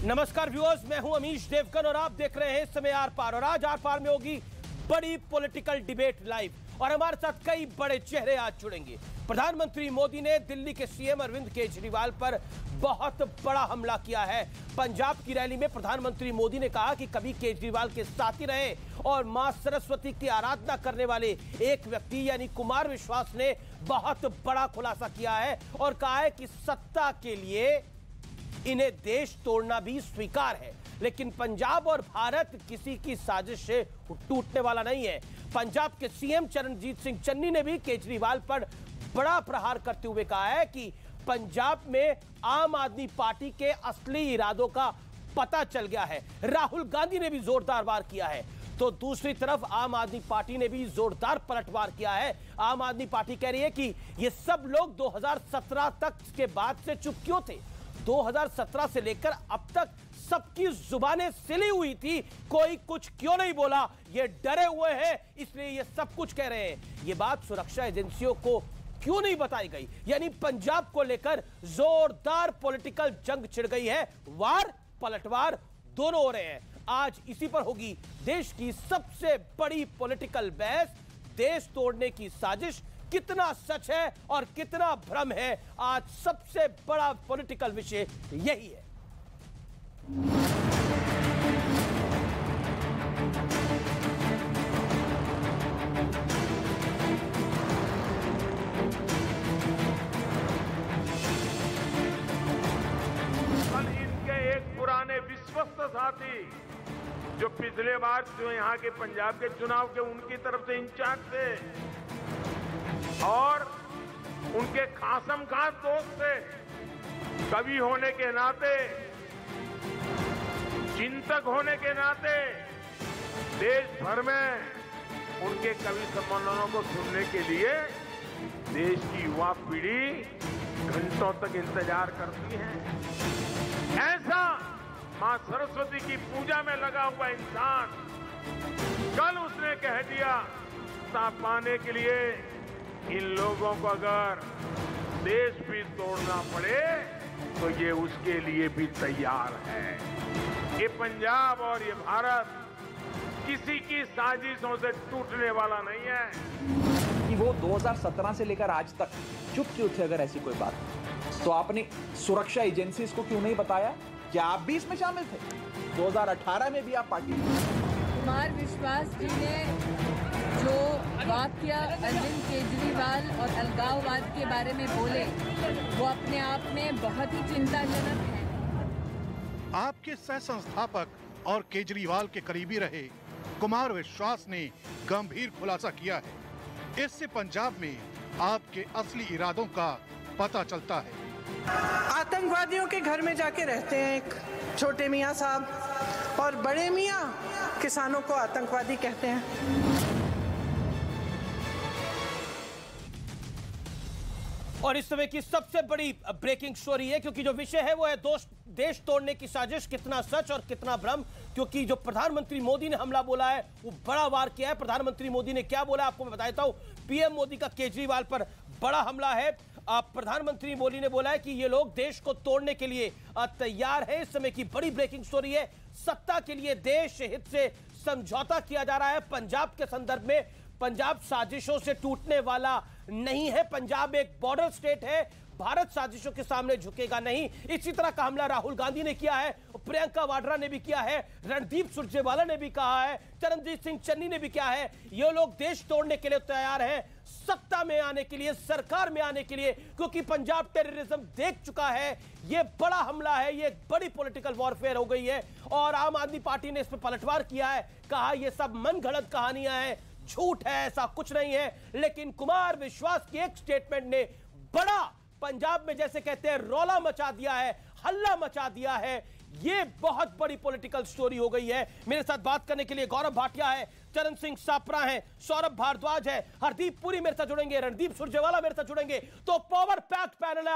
नमस्कार व्यूअर्स, मैं हूं अमीश देवगन और आप देख रहे हैं इस समय आर पार। और आज आर पार में होगी बड़ी पॉलिटिकल डिबेट लाइव और हमारे साथ कई बड़े चेहरे आज जुड़ेंगे। प्रधानमंत्री मोदी ने दिल्ली के सीएम अरविंद केजरीवाल पर बहुत बड़ा हमला किया है। पंजाब की रैली में प्रधानमंत्री मोदी ने कहा कि कभी केजरीवाल के साथ ही रहे और मां सरस्वती की आराधना करने वाले एक व्यक्ति यानी कुमार विश्वास ने बहुत बड़ा खुलासा किया है और कहा है कि सत्ता के लिए इन्हें देश तोड़ना भी स्वीकार है, लेकिन पंजाब और भारत किसी की साजिश से टूटने वाला नहीं है। पंजाब के सीएम चरणजीत सिंह चन्नी ने भी केजरीवाल पर बड़ा प्रहार करते हुए कहा है कि पंजाब में आम आदमी पार्टी के असली इरादों का पता चल गया है। राहुल गांधी ने भी जोरदार वार किया है, तो दूसरी तरफ आम आदमी पार्टी ने भी जोरदार पलटवार किया है। आम आदमी पार्टी कह रही है कि ये सब लोग 2017 तक के बाद से चुप क्यों थे। 2017 से लेकर अब तक सबकी जुबानें सिली हुई थी, कोई कुछ क्यों नहीं बोला, ये डरे हुए हैं इसलिए ये सब कुछ कह रहे हैं। ये बात सुरक्षा एजेंसियों को क्यों नहीं बताई गई, यानी पंजाब को लेकर जोरदार पॉलिटिकल जंग छिड़ गई है। वार पलटवार दोनों हो रहे हैं। आज इसी पर होगी देश की सबसे बड़ी पॉलिटिकल बहस। देश तोड़ने की साजिश कितना सच है और कितना भ्रम है, आज सबसे बड़ा पॉलिटिकल विषय यही है। कल इनके एक पुराने विश्वस्त साथी जो पिछले बार जो यहाँ के पंजाब के चुनाव के उनकी तरफ से इंचार्ज थे और उनके खासम खास दोस्त थे, कवि होने के नाते, चिंतक होने के नाते देश भर में उनके कवि सम्मेलनों को सुनने के लिए देश की युवा पीढ़ी घंटों तक इंतजार करती है। ऐसा मां सरस्वती की पूजा में लगा हुआ इंसान कल उसने कह दिया, सत्ता पाने के लिए इन लोगों को अगर देश भी तोड़ना पड़े तो ये उसके लिए भी तैयार है। ये पंजाब और ये भारत किसी की साजिशों से टूटने वाला नहीं है। कि वो 2017 से लेकर आज तक चुप क्यों थे? अगर ऐसी कोई बात तो आपने सुरक्षा एजेंसीज को क्यों नहीं बताया? क्या आप भी इसमें शामिल थे? 2018 में भी आप पार्टी कुमार विश्वास जी ने जो वाक्य अरविंद केजरीवाल और अलगाववाद के बारे में बोले वो अपने आप में बहुत ही चिंताजनक है। आपके सह संस्थापक और केजरीवाल के करीबी रहे कुमार विश्वास ने गंभीर खुलासा किया है। इससे पंजाब में आपके असली इरादों का पता चलता है। आतंकवादियों के घर में जाके रहते हैं एक छोटे मियां साहब और बड़े मियां किसानों को आतंकवादी कहते हैं। और इस समय की सबसे बड़ी ब्रेकिंग स्टोरी है, क्योंकि जो विषय है वो है देश तोड़ने की साजिश, कितना सच और कितना भ्रम। क्योंकि जो प्रधानमंत्री मोदी ने हमला बोला है वो बड़ा वार किया है। प्रधानमंत्री मोदी ने क्या बोला आपको मैं बता देता हूं। पीएम मोदी का केजरीवाल पर बड़ा हमला है। प्रधानमंत्री मोदी ने बोला है कि ये लोग देश को तोड़ने के लिए तैयार है। इस समय की बड़ी ब्रेकिंग स्टोरी है। सत्ता के लिए देश हित से समझौता किया जा रहा है। पंजाब के संदर्भ में पंजाब साजिशों से टूटने वाला नहीं है। पंजाब एक बॉर्डर स्टेट है, भारत साजिशों के सामने झुकेगा नहीं। इसी तरह का हमला राहुल गांधी ने किया है, प्रियंका वाड्रा ने भी किया है, रणदीप सुरजेवाला ने भी कहा है, चरणजीत सिंह चन्नी ने भी किया है। ये लोग देश तोड़ने के लिए तैयार हैं, सत्ता में आने के लिए, सरकार में आने के लिए, क्योंकि पंजाब टेररिज्म देख चुका है। ये बड़ा हमला है, ये बड़ी पॉलिटिकल वॉरफेयर हो गई है और आम आदमी पार्टी ने इस पर पलटवार किया है। कहा यह सब मनगढ़ंत कहानियां हैं, झूठ है, ऐसा कुछ नहीं है। लेकिन कुमार विश्वास की एक स्टेटमेंट ने बड़ा पंजाब में जैसे कहते हैं रौला मचा दिया है, हल्ला मचा दिया है। ये बहुत बड़ी पॉलिटिकल स्टोरी हो गई है। मेरे साथ बात करने के लिए गौरव भाटिया है, चरण सिंह सापरा है, सौरभ भारद्वाज है, हरदीप पुरी मेरे साथ जुड़ेंगे, रणदीप सुरजेवाला मेरे साथ जुड़ेंगे। तो पावर पैक्ड पैनल है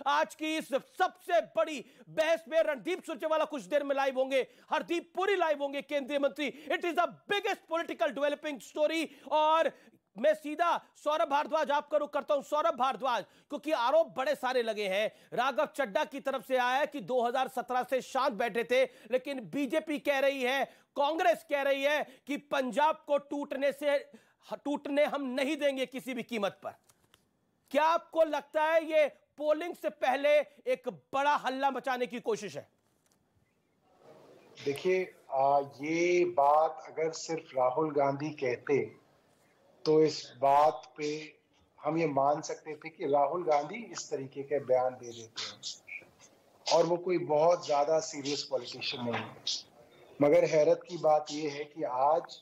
आज की इस सबसे बड़ी बहस में। रणदीप सुरजेवाला कुछ देर में लाइव होंगे, हरदीप पुरी लाइव होंगे, केंद्रीय मंत्री। It is the biggest political developing story और मैं सीधा सौरभ भारद्वाज आपका रुख करता हूं। सौरभ भारद्वाज, क्योंकि आरोप बड़े सारे लगे हैं, राघव चड्ढा की तरफ से आया है कि 2017 से शांत बैठे थे, लेकिन बीजेपी कह रही है, कांग्रेस कह रही है कि पंजाब को टूटने हम नहीं देंगे किसी भी कीमत पर। क्या आपको लगता है ये पोलिंग से पहले एक बड़ा हल्ला मचाने की कोशिश है? देखिए, ये बात अगर सिर्फ राहुल गांधी कहते तो इस बात पे हम ये मान सकते थे कि राहुल गांधी इस तरीके के बयान दे देते हैं और वो कोई बहुत ज्यादा सीरियस पॉलिटिशियन नहीं है। मगर हैरत की बात ये है कि आज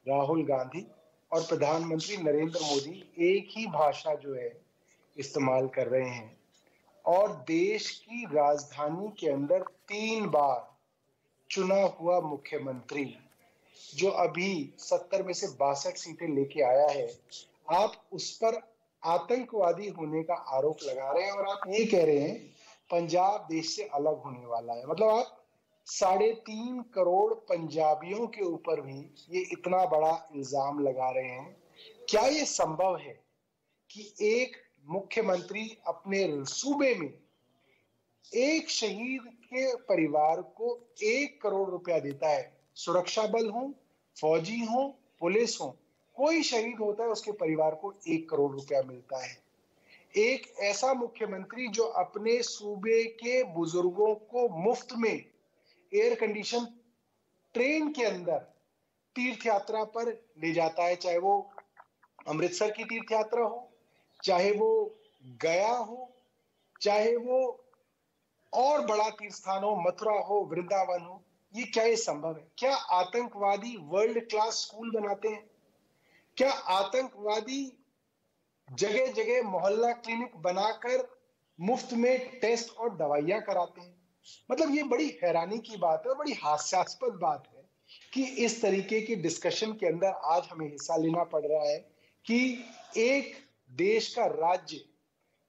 राहुल गांधी और प्रधानमंत्री नरेंद्र मोदी एक ही भाषा जो है इस्तेमाल कर रहे हैं और देश की राजधानी के अंदर 3 बार चुना हुआ मुख्यमंत्री जो अभी 70 में से 62 सीटें लेके आया है, आप उस पर आतंकवादी होने का आरोप लगा रहे हैं और आप ये कह रहे हैं पंजाब देश से अलग होने वाला है। मतलब आप 3.5 करोड़ पंजाबियों के ऊपर भी ये इतना बड़ा इल्जाम लगा रहे हैं। क्या ये संभव है कि एक मुख्यमंत्री अपने सूबे में एक शहीद के परिवार को 1 करोड़ रुपया देता है? सुरक्षा बल हो, फौजी हो, पुलिस हो, कोई शहीद होता है उसके परिवार को 1 करोड़ रुपया मिलता है। एक ऐसा मुख्यमंत्री जो अपने सूबे के बुजुर्गों को मुफ्त में एयर कंडीशन ट्रेन के अंदर तीर्थ यात्रा पर ले जाता है, चाहे वो अमृतसर की तीर्थ यात्रा हो, चाहे वो गया हो, चाहे वो और बड़ा तीर्थ स्थान हो, मथुरा हो, वृंदावन हो। ये क्या ये संभव है? क्या आतंकवादी वर्ल्ड क्लास स्कूल बनाते हैं? क्या आतंकवादी जगह जगह मोहल्ला क्लिनिक बनाकर मुफ्त में टेस्ट और दवाइयां कराते हैं? मतलब ये बड़ी हैरानी की बात है, बड़ी हास्यास्पद बात है कि इस तरीके की डिस्कशन के अंदर आज हमें हिस्सा लेना पड़ रहा है कि एक देश का राज्य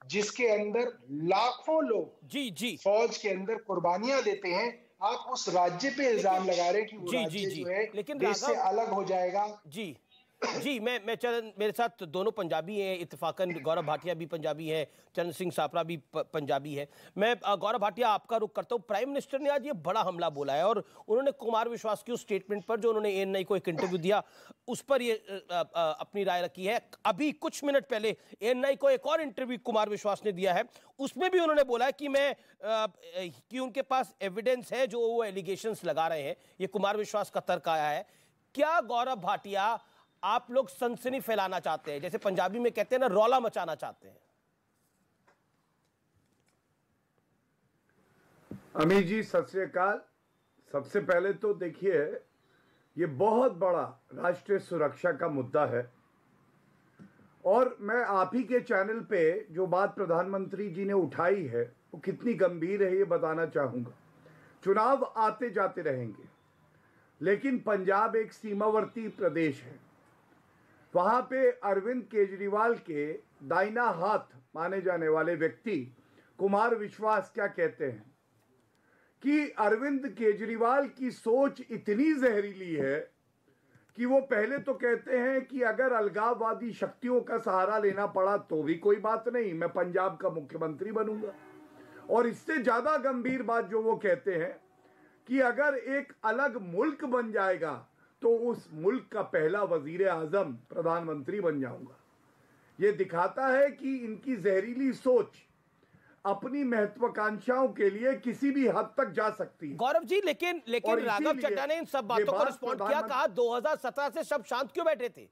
जिसके अंदर लाखों लोग फौज के अंदर कुर्बानियां देते हैं, आप उस राज्य पे इल्जाम लगा रहे हैं कि वो राज्य जो है देश से अलग हो जाएगा। जी मैं चरण, मेरे साथ दोनों पंजाबी हैं इत्तेफाकन, गौरव भाटिया भी पंजाबी है, चरण सिंह सापरा भी पंजाबी है। मैं गौरव भाटिया आपका रुख करता हूं। प्राइम मिनिस्टर ने आज ये बड़ा हमला बोला है और उन्होंने कुमार विश्वास की उस स्टेटमेंट पर जो उन्होंने ANI को एक इंटरव्यू दिया उस पर ये अपनी राय रखी है। अभी कुछ मिनट पहले ANI को एक और इंटरव्यू कुमार विश्वास ने दिया है, उसमें भी उन्होंने बोला है कि उनके पास एविडेंस है जो वो एलिगेशंस लगा रहे हैं। ये कुमार विश्वास का तर्क आया है। क्या गौरव भाटिया आप लोग सनसनी फैलाना चाहते हैं, जैसे पंजाबी में कहते हैं ना, रौला मचाना चाहते हैं? अमित जी सत श्री अकाल। सबसे पहले तो देखिए, ये बहुत बड़ा राष्ट्रीय सुरक्षा का मुद्दा है और मैं आप ही के चैनल पे जो बात प्रधानमंत्री जी ने उठाई है वो कितनी गंभीर है ये बताना चाहूंगा। चुनाव आते जाते रहेंगे, लेकिन पंजाब एक सीमावर्ती प्रदेश है। वहां पे अरविंद केजरीवाल के दाहिना हाथ माने जाने वाले व्यक्ति कुमार विश्वास क्या कहते हैं कि अरविंद केजरीवाल की सोच इतनी जहरीली है कि वो पहले तो कहते हैं कि अगर अलगाववादी शक्तियों का सहारा लेना पड़ा तो भी कोई बात नहीं, मैं पंजाब का मुख्यमंत्री बनूंगा। और इससे ज्यादा गंभीर बात जो वो कहते हैं कि अगर एक अलग मुल्क बन जाएगा तो उस मुल्क का पहला वजीर आजम प्रधानमंत्री बन जाऊंगा। ये दिखाता है कि इनकी जहरीली सोच अपनी महत्वाकांक्षाओं के लिए किसी भी हद तक जा सकती है। गौरव जी, लेकिन राघव चड्ढा ने इन सब बातों को रिस्पॉन्ड किया, कहा 2017 से सब शांत क्यों बैठे थे?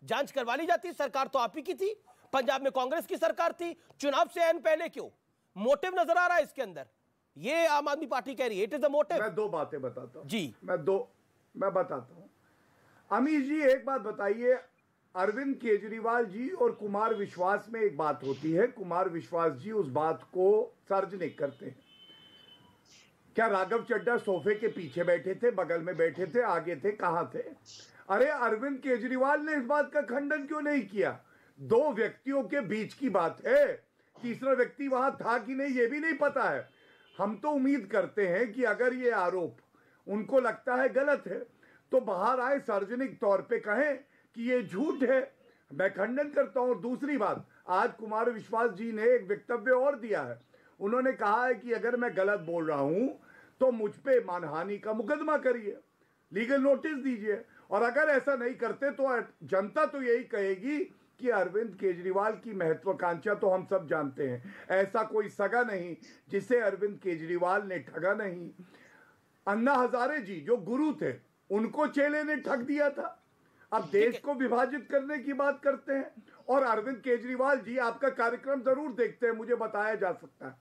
जांच करवा ली जाती, सरकार तो आप ही की थी, पंजाब में कांग्रेस की सरकार थी, चुनाव से ऐन पहले क्यों? मोटिव नजर आ रहा है इसके अंदर, ये आम आदमी पार्टी कह रही है, इट इज अ मोटिव। मैं 2 बातें बताता हूं जी, मैं बताता हूं। अमित जी एक बात बताइए, अरविंद केजरीवाल जी और कुमार विश्वास में एक बात होती है, कुमार विश्वास जी उस बात को सार्वजनिक करते हैं। क्या राघव चड्ढा सोफे के पीछे बैठे थे, बगल में बैठे थे, आगे थे, कहां थे? अरे अरविंद केजरीवाल ने इस बात का खंडन क्यों नहीं किया? 2 व्यक्तियों के बीच की बात है, तीसरा व्यक्ति वहां था कि नहीं ये भी नहीं पता है। हम तो उम्मीद करते हैं कि अगर ये आरोप उनको लगता है गलत है तो बाहर आए, सार्वजनिक तौर पे कहें कि ये झूठ है। मैं खंडन करता हूं। और दूसरी बात, आज कुमार विश्वास जी ने एक वक्तव्य और दिया है। उन्होंने कहा है कि अगर मैं गलत बोल रहा हूं तो मुझ पे मानहानि का मुकदमा करिए, लीगल नोटिस दीजिए, और अगर ऐसा नहीं करते तो जनता तो यही कहेगी कि अरविंद केजरीवाल की महत्वाकांक्षा तो हम सब जानते हैं, ऐसा कोई सगा नहीं जिसे अरविंद केजरीवाल ने ठगा नहीं। अन्ना हजारे जी जो गुरु थे, उनको चेले ने ठग दिया था। अब देश को विभाजित करने की बात करते हैं। और अरविंद केजरीवाल जी आपका कार्यक्रम जरूर देखते हैं, मुझे बताया जा सकता है,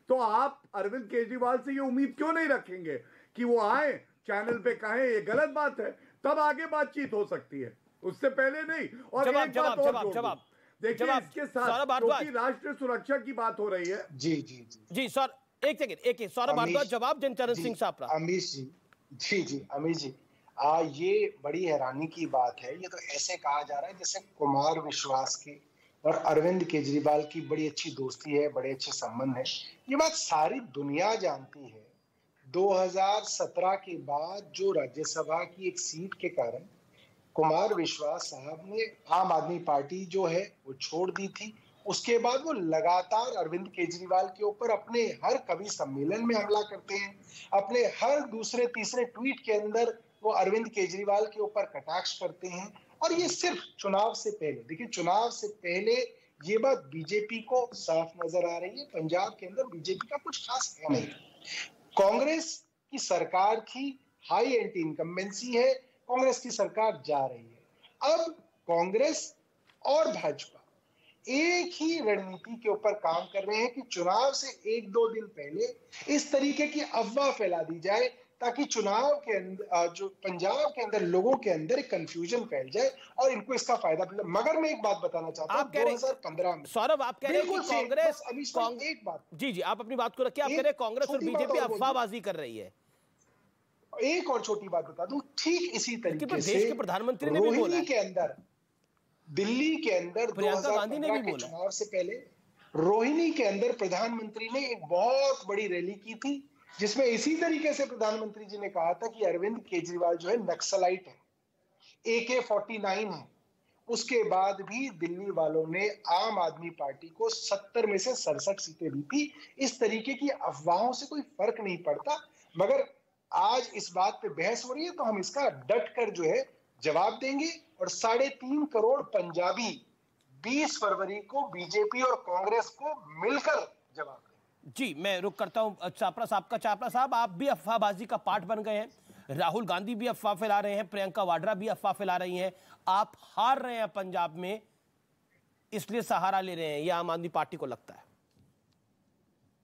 तो आप अरविंद केजरीवाल से ये उम्मीद क्यों नहीं रखेंगे कि वो आए चैनल पे कहें ये गलत बात है, तब आगे बातचीत हो सकती है, उससे पहले नहीं। और जवाब देखिए, इसके साथ क्योंकि राष्ट्रीय सुरक्षा की बात हो रही है। जी सर, एक सेकंड, सौरभ भारद्वाज जवाब, चरण सिंह सापरा। अमीश जी, अमीश जी, ये बड़ी हैरानी की बात है। ये तो ऐसे कहा जा रहा है जैसे कुमार विश्वास की और अरविंद केजरीवाल की बड़ी अच्छी दोस्ती है, बड़े अच्छे संबंध है। ये बात सारी दुनिया जानती है। 2017 के बाद जो राज्यसभा की एक सीट के कारण कुमार विश्वास साहब ने आम आदमी पार्टी जो है वो छोड़ दी थी, उसके बाद वो लगातार अरविंद केजरीवाल के ऊपर अपने हर कवि सम्मेलन में हमला करते हैं, अपने हर दूसरे तीसरे ट्वीट के अंदर वो अरविंद केजरीवाल के ऊपर कटाक्ष करते हैं। और ये सिर्फ चुनाव से पहले, देखिए चुनाव से पहले ये बात बीजेपी को साफ नजर आ रही है, पंजाब के अंदर बीजेपी का कुछ खास है नहीं। कांग्रेस की सरकार की हाई एंटी इनकम्बेंसी है, कांग्रेस की सरकार जा रही है। अब कांग्रेस और भाजपा एक ही रणनीति के ऊपर काम कर रहे हैं कि चुनाव से 1-2 दिन पहले इस तरीके की अफवाह फैला दी जाए ताकि चुनाव के अंदर, जो पंजाब के अंदर लोगों के अंदर एक कंफ्यूजन फैल जाए और इनको इसका फायदा मिले। मगर मैं एक बात बताना चाहता हूं, 2015 में सौरभ आप कह रहे हैं कि कांग्रेस, एक बात, जी आप अपनी बात को रखिए, आप कह रहे हैं कांग्रेस और बीजेपी अफवाहबाजी कर रही है। एक और छोटी बात बता दूं, ठीक इसी तरीके से देश के प्रधानमंत्री ने भी बोला रोहिणी के अंदर, दिल्ली के अंदर प्रियंका गांधी ने भी बोला, चुनाव से पहले रोहिणी के अंदर प्रधानमंत्री ने एक बहुत बड़ी रैली की थी जिसमें इसी तरीके से प्रधानमंत्री जी ने कहा था कि अरविंद केजरीवाल जो है नक्सलाइट है, AK-49 है। उसके बाद भी दिल्ली वालों ने आम आदमी पार्टी को 70 में से 67 सीटें दी थी। इस तरीके की अफवाहों से कोई फर्क नहीं पड़ता। मगर आज इस बात पे बहस हो रही है तो हम इसका डट कर जो है जवाब देंगे और 3.5 करोड़ पंजाबी 20 फरवरी को बीजेपी और कांग्रेस को मिलकर जवाब देंगे। जी मैं रुक करता हूं चापरा साहब का। चापरा साहब, आप भी अफवाहबाजी का पार्ट बन गए हैं, राहुल गांधी भी अफवाह फैला रहे हैं, प्रियंका वाड्रा भी अफवाह फैला रही हैं, आप हार रहे हैं पंजाब में इसलिए सहारा ले रहे हैं, यह आम आदमी पार्टी को लगता है?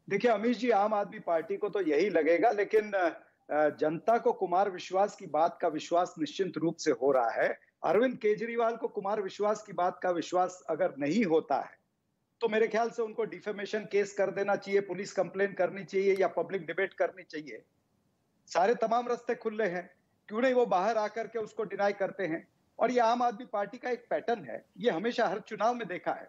देखिए अमीश जी, आम आदमी पार्टी को तो यही लगेगा, लेकिन जनता को कुमार विश्वास की बात का विश्वास निश्चित रूप से हो रहा है। अरविंद केजरीवाल को कुमार विश्वास की बात का विश्वास अगर नहीं होता है तो मेरे ख्याल से उनको डिफेमेशन केस कर देना चाहिए, पुलिस कंप्लेंट करनी चाहिए या पब्लिक डिबेट करनी चाहिए। सारे तमाम रास्ते खुले हैं, क्यों नहीं वो बाहर आकर के उसको डिनाई करते हैं। और ये आम आदमी पार्टी का एक पैटर्न है, ये हमेशा हर चुनाव में देखा है,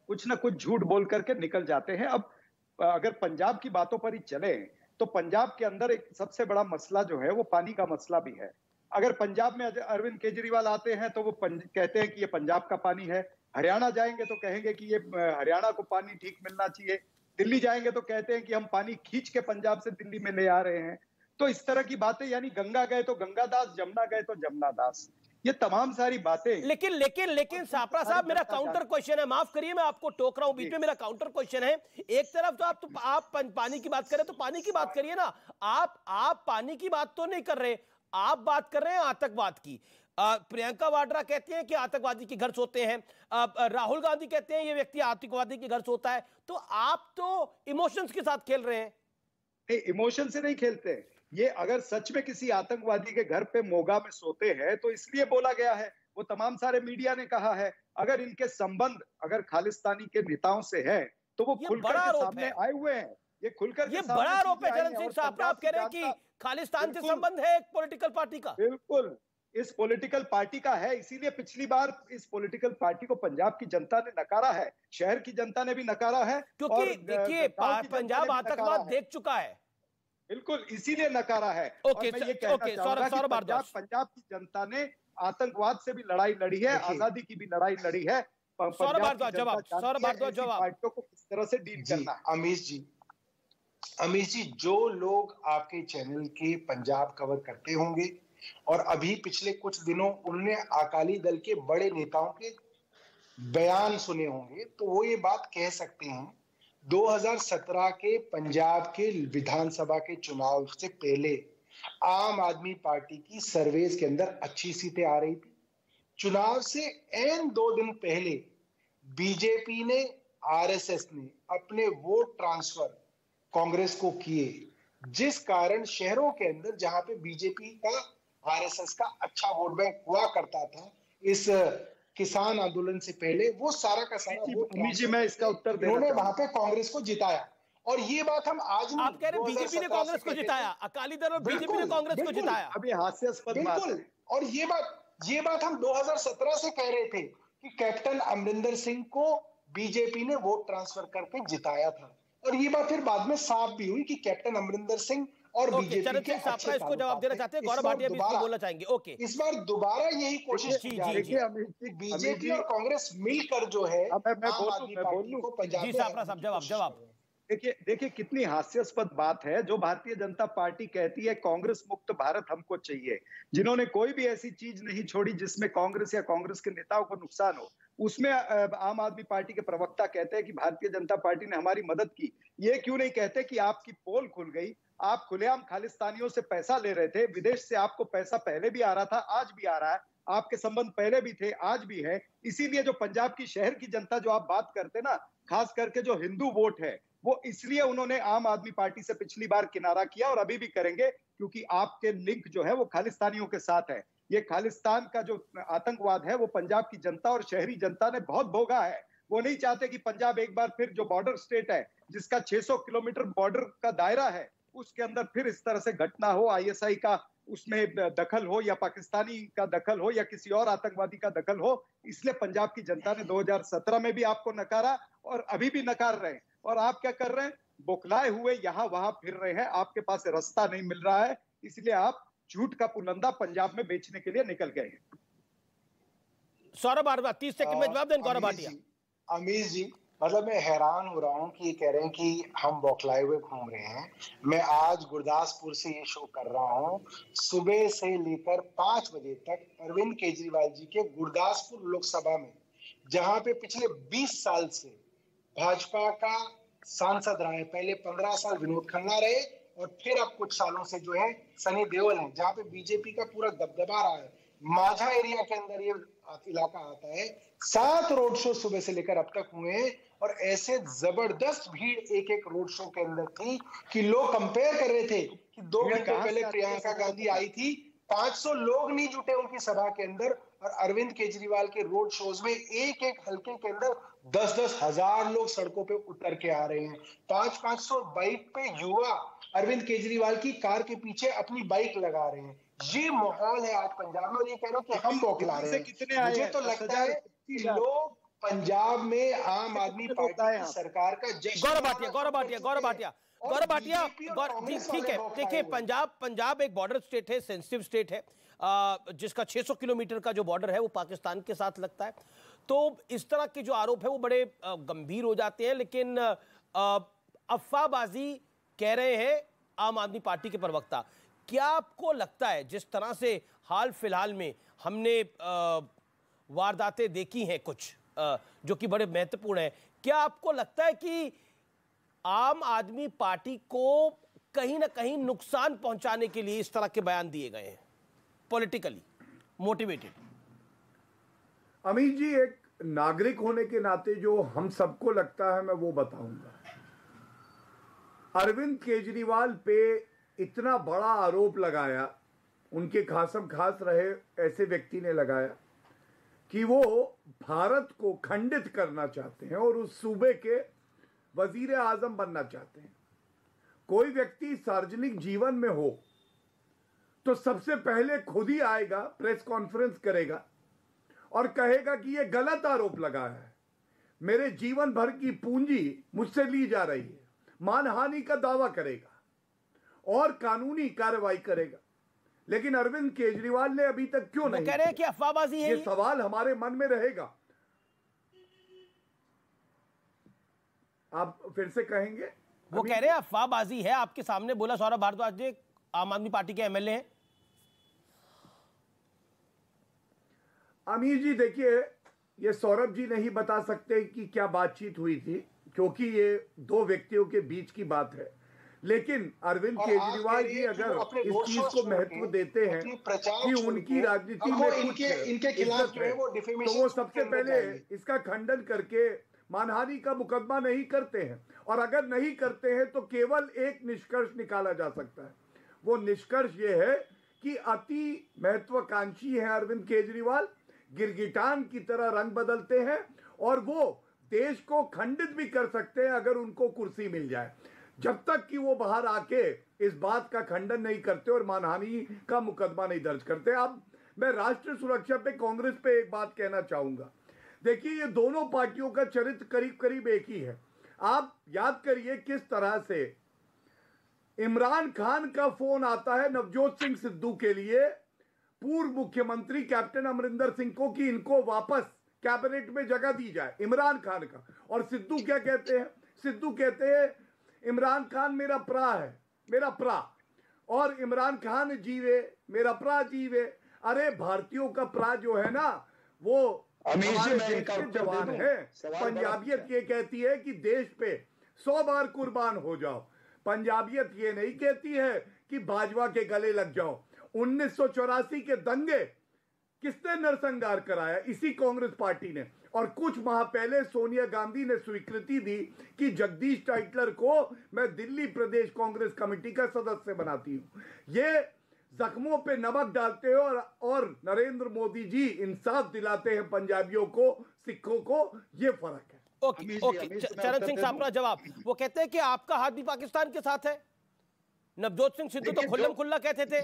कुछ ना कुछ झूठ बोल करके निकल जाते हैं। अब अगर पंजाब की बातों पर ही चले तो पंजाब के अंदर एक सबसे बड़ा मसला जो है वो पानी का मसला भी है। अगर पंजाब में अरविंद केजरीवाल आते हैं तो वो कहते हैं कि ये पंजाब का पानी है, हरियाणा जाएंगे तो कहेंगे कि ये हरियाणा को पानी ठीक मिलना चाहिए, दिल्ली जाएंगे तो कहते हैं कि हम पानी खींच के पंजाब से दिल्ली में ले आ रहे हैं। तो इस तरह की बातें, यानी गंगा गए तो गंगादास, जमुना गए तो जमुनादास, ये तमाम सारी बातें। लेकिन सापरा साहब, मेरा काउंटर क्वेश्चन है, माफ करिए मैं आपको टोक रहा हूं बीच में, मेरा काउंटर क्वेश्चन है। एक तरफ तो आप पानी की बात करें तो पानी की बात करिए ना, आप पानी की बात तो नहीं कर रहे, आप बात कर रहे हैं आतंकवाद की। प्रियंका वाड्रा कहती हैं कि आतंकवादी के घर सोते हैं, राहुल गांधी कहते हैं ये व्यक्ति आतंकवादी के घर सोता है। तो आप तो इमोशंस के साथ खेल रहे हैं। नहीं, इमोशन से नहीं खेलते। ये अगर सच में किसी आतंकवादी के घर पे मोगा में सोते हैं तो इसलिए बोला गया है, वो तमाम सारे मीडिया ने कहा है। अगर इनके संबंध अगर खालिस्तानी के नेताओं से है तो वो खुलकर के सामने आए हुए हैं। ये खुलकर, ये बड़ा आरोप है चरण सिंह साहब, आप कह रहे हैं कि खालिस्तान से संबंध है एक पॉलिटिकल पार्टी का। बिल्कुल, इस पॉलिटिकल पार्टी का है, इसीलिए पिछली बार इस पॉलिटिकल पार्टी को पंजाब की जनता ने नकारा है, शहर की जनता ने भी नकारा है, क्योंकि देखिए पंजाब आतंकवाद देख चुका है। बिल्कुल, इसीलिए नकारा है। ओके, पंजाब की जनता ने आतंकवाद से भी लड़ाई लड़ी है, आजादी की भी लड़ाई लड़ी है। सौरभ भारद्वाज जवाब पार्टियों को किस तरह से डील करना है। अमीश जी, जो लोग आपके चैनल के पंजाब कवर करते होंगे और अभी पिछले कुछ दिनों उन्होंने अकाली दल के बड़े नेताओं के बयान सुने होंगे, तो वो ये बात कह सकते हैं 2017 के पंजाब के विधानसभा के चुनाव से पहले आम आदमी पार्टी की सर्वेज के अंदर अच्छी सीटें आ रही थी। चुनाव से एन 2 दिन पहले बीजेपी ने, आरएसएस ने अपने वोट ट्रांसफर कांग्रेस को किए, जिस कारण शहरों के अंदर जहां पे बीजेपी का, आरएसएस का अच्छा वोट बैंक हुआ करता था इस किसान आंदोलन से पहले, वो सारा का सारा वोट मैं इसका उत्तर उन्होंने वहां पे कांग्रेस को जिताया। और ये बात हम आज नहीं, आप कह रहे हैं बीजेपी ने कांग्रेस को जिताया, अकाली दल और बीजेपी ने कांग्रेस को जिताया। अभी हास्यास्पद बात है। और ये बात हम 2017 से कह रहे थे कि कैप्टन अमरिंदर सिंह को बीजेपी ने वोट ट्रांसफर करके जिताया था, और ये बात फिर बाद में साफ भी हुई कि कैप्टन अमरिंदर सिंह और बीजेपी के अच्छे इसको जवाब देना चाहते हैं, गौरव भाटिया भी इसको बोलना चाहेंगे। ओके, इस बार दोबारा यही कोशिश की जा रही है कि बीजेपी और कांग्रेस मिलकर जो है आम आदमी पार्टी को पंजाब में जवाब देखिए कितनी हास्यास्पद बात है। जो भारतीय जनता पार्टी कहती है कांग्रेस मुक्त भारत हमको चाहिए, जिन्होंने कोई भी ऐसी चीज नहीं छोड़ी जिसमें कांग्रेस या कांग्रेस के नेताओं को नुकसान हो, उसमें आम आदमी पार्टी के प्रवक्ता कहते हैं कि भारतीय जनता पार्टी ने हमारी मदद की। ये क्यों नहीं कहते कि आपकी पोल खुल गई, आप खुलेआम खालिस्तानियों से पैसा ले रहे थे, विदेश से आपको पैसा पहले भी आ रहा था, आज भी आ रहा है, आपके संबंध पहले भी थे, आज भी है। इसीलिए जो पंजाब की शहर की जनता जो आप बात करते ना, खास करके जो हिंदू वोट है, वो इसलिए उन्होंने आम आदमी पार्टी से पिछली बार किनारा किया और अभी भी करेंगे, क्योंकि आपके लिंक जो है वो खालिस्तानियों के साथ है। ये खालिस्तान का जो आतंकवाद है वो पंजाब की जनता और शहरी जनता ने बहुत भोगा है। वो नहीं चाहते कि पंजाब एक बार फिर, जो बॉर्डर स्टेट है जिसका 600 किलोमीटर बॉर्डर का दायरा है, उसके अंदर फिर इस तरह से घटना हो, आईएसआई का उसमें दखल हो या पाकिस्तानी का दखल हो या किसी और आतंकवादी का दखल हो। इसलिए पंजाब की जनता ने 2017 में भी आपको नकारा और अभी भी नकार रहे हैं। और आप क्या कर रहे हैं? बौखलाए हुए यहां वहां फिर रहे हैं, आपके पास रास्ता नहीं मिल रहा है, इसलिए आप झूठ का पुलंदा पंजाब में बेचने के लिए निकल गए हैं। सौरभ भारद्वाज 30 सेकंड में जवाब दें। गौरव भाटिया। अमीश जी, मतलब मैं हैरान हो रहा हूं कि ये कह रहे हैं कि हम बौखलाए हुए घूम रहे हैं। मैं आज गुरदासपुर से ये शो कर रहा हूं, सुबह से लेकर 5 बजे तक अरविंद केजरीवाल जी के गुरदासपुर लोकसभा में, जहां पे पिछले 20 साल से भाजपा का सांसद रहा है, पहले 15 साल विनोद खन्ना रहे और फिर अब कुछ सालों से जो है सनी देओल है, जहां पे बीजेपी का पूरा दबदबा रहा है। माझा एरिया के अंदर ये इलाका आता है। 7 रोड शो सुबह से लेकर अब तक हुए हैं और ऐसे जबरदस्त भीड़ एक एक रोड शो के अंदर थी कि लोग कंपेयर कर रहे थे कि 2 घंटे पहले प्रियंका गांधी आई थी, 500 लोग नहीं जुटे उनकी सभा के अंदर, और अरविंद केजरीवाल के रोड शोज में एक एक हल्के के अंदर 10-10 हजार लोग सड़कों पे उतर के आ रहे हैं। 500-500 बाइक पे युवा अरविंद केजरीवाल की कार के पीछे अपनी बाइक लगा रहे हैं। ये माहौल है आज पंजाब में और ये कह रहे हो कि हम बौखला रहे हैं। मुझे तो लगता है कि लोग पंजाब में आम आदमी पार्टी की सरकार का जश्न। गौरव भाटिया ठीक है। देखिए, पंजाब एक बॉर्डर स्टेट है, सेंसिटिव स्टेट है, जिसका 600 किलोमीटर का जो बॉर्डर है वो पाकिस्तान के साथ लगता है। तो इस तरह के जो आरोप है वो बड़े गंभीर हो जाते हैं, लेकिन अफवाहबाजी कह रहे हैं आम आदमी पार्टी के प्रवक्ता। क्या आपको लगता है, जिस तरह से हाल फिलहाल में हमने वारदातें देखी हैं कुछ जो कि बड़े महत्वपूर्ण है, क्या आपको लगता है कि आम आदमी पार्टी को कहीं ना कहीं नुकसान पहुंचाने के लिए इस तरह के बयान दिए गए हैं, पॉलिटिकली मोटिवेटेड? अमीश जी, एक नागरिक होने के नाते जो हम सबको लगता है मैं वो बताऊंगा। अरविंद केजरीवाल पे इतना बड़ा आरोप लगाया, उनके खासम खास रहे ऐसे व्यक्ति ने लगाया कि वो भारत को खंडित करना चाहते हैं और उस सूबे के वजीर आजम बनना चाहते हैं। कोई व्यक्ति सार्वजनिक जीवन में हो तो सबसे पहले खुद ही आएगा, प्रेस कॉन्फ्रेंस करेगा और कहेगा कि यह गलत आरोप लगाया है, मेरे जीवन भर की पूंजी मुझसे ली जा रही है, मानहानि का दावा करेगा और कानूनी कार्रवाई करेगा। लेकिन अरविंद केजरीवाल ने अभी तक क्यों नहीं? कह रहे हैं कि अफवाहबाजी है। ये सवाल हमारे मन में रहेगा। आप फिर से कहेंगे? वो कह रहे हैं अफवाहबाजी है, आपके सामने बोला सौरभ भारद्वाज जी, आम आदमी पार्टी के एमएलए हैं। अमीर जी देखिए, ये सौरभ जी नहीं बता सकते कि क्या बातचीत हुई थी, क्योंकि ये दो व्यक्तियों के बीच की बात है। लेकिन अरविंद केजरीवाल जी अगर इस चीज को महत्व देते हैं कि उनकी राजनीति में कुछ इनके खिलाफ जो है वो तो वो सबसे पहले इसका खंडन करके मानहानि का मुकदमा नहीं करते हैं। और अगर नहीं करते हैं तो केवल एक निष्कर्ष निकाला जा सकता है। वो निष्कर्ष ये है कि अति महत्वाकांक्षी है अरविंद केजरीवाल, गिरगिटान की तरह रंग बदलते हैं और वो देश को खंडित भी कर सकते हैं अगर उनको कुर्सी मिल जाए। जब तक कि वो बाहर आके इस बात का खंडन नहीं करते और मानहानि का मुकदमा नहीं दर्ज करते। अब मैं राष्ट्रीय सुरक्षा पे, कांग्रेस पे एक बात कहना चाहूंगा। देखिए, ये दोनों पार्टियों का चरित्र करीब करीब एक ही है। आप याद करिए किस तरह से इमरान खान का फोन आता है नवजोत सिंह सिद्धू के लिए, पूर्व मुख्यमंत्री कैप्टन अमरिंदर सिंह को, कि इनको वापस कैबिनेट में जगह दी जाए, इमरान खान का। और सिद्धू क्या कहते हैं? सिद्धू कहते हैं इमरान खान मेरा प्रा है, मेरा प्रा, और इमरान खान जीवे, मेरा प्रा जीवे। अरे भारतीयों का प्रा जो है ना, वो हमारे देश के जवान है। पंजाबियत ये कहती है कि देश पे 100 बार कुर्बान हो जाओ। पंजाबियत ये नहीं कहती है कि बाजवा के गले लग जाओ। 1984 के दंगे किसने नरसंहार कराया? इसी कांग्रेस पार्टी ने। और कुछ माह पहले सोनिया गांधी ने स्वीकृति दी कि जगदीश टाइटलर को मैं दिल्ली प्रदेश कांग्रेस कमेटी का सदस्य बनाती हूं। ये जख्मों पे नमक डालते हो और नरेंद्र मोदी जी इंसाफ दिलाते हैं पंजाबियों को, सिखों को। ये फर्क है। ओके, चरण सिंह सापरा जवाब। वो कहते हैं कि आपका हाथ भी पाकिस्तान के साथ है। नवजोत सिंह सिद्धू तो खुल्लम खुल्ला कहते थे।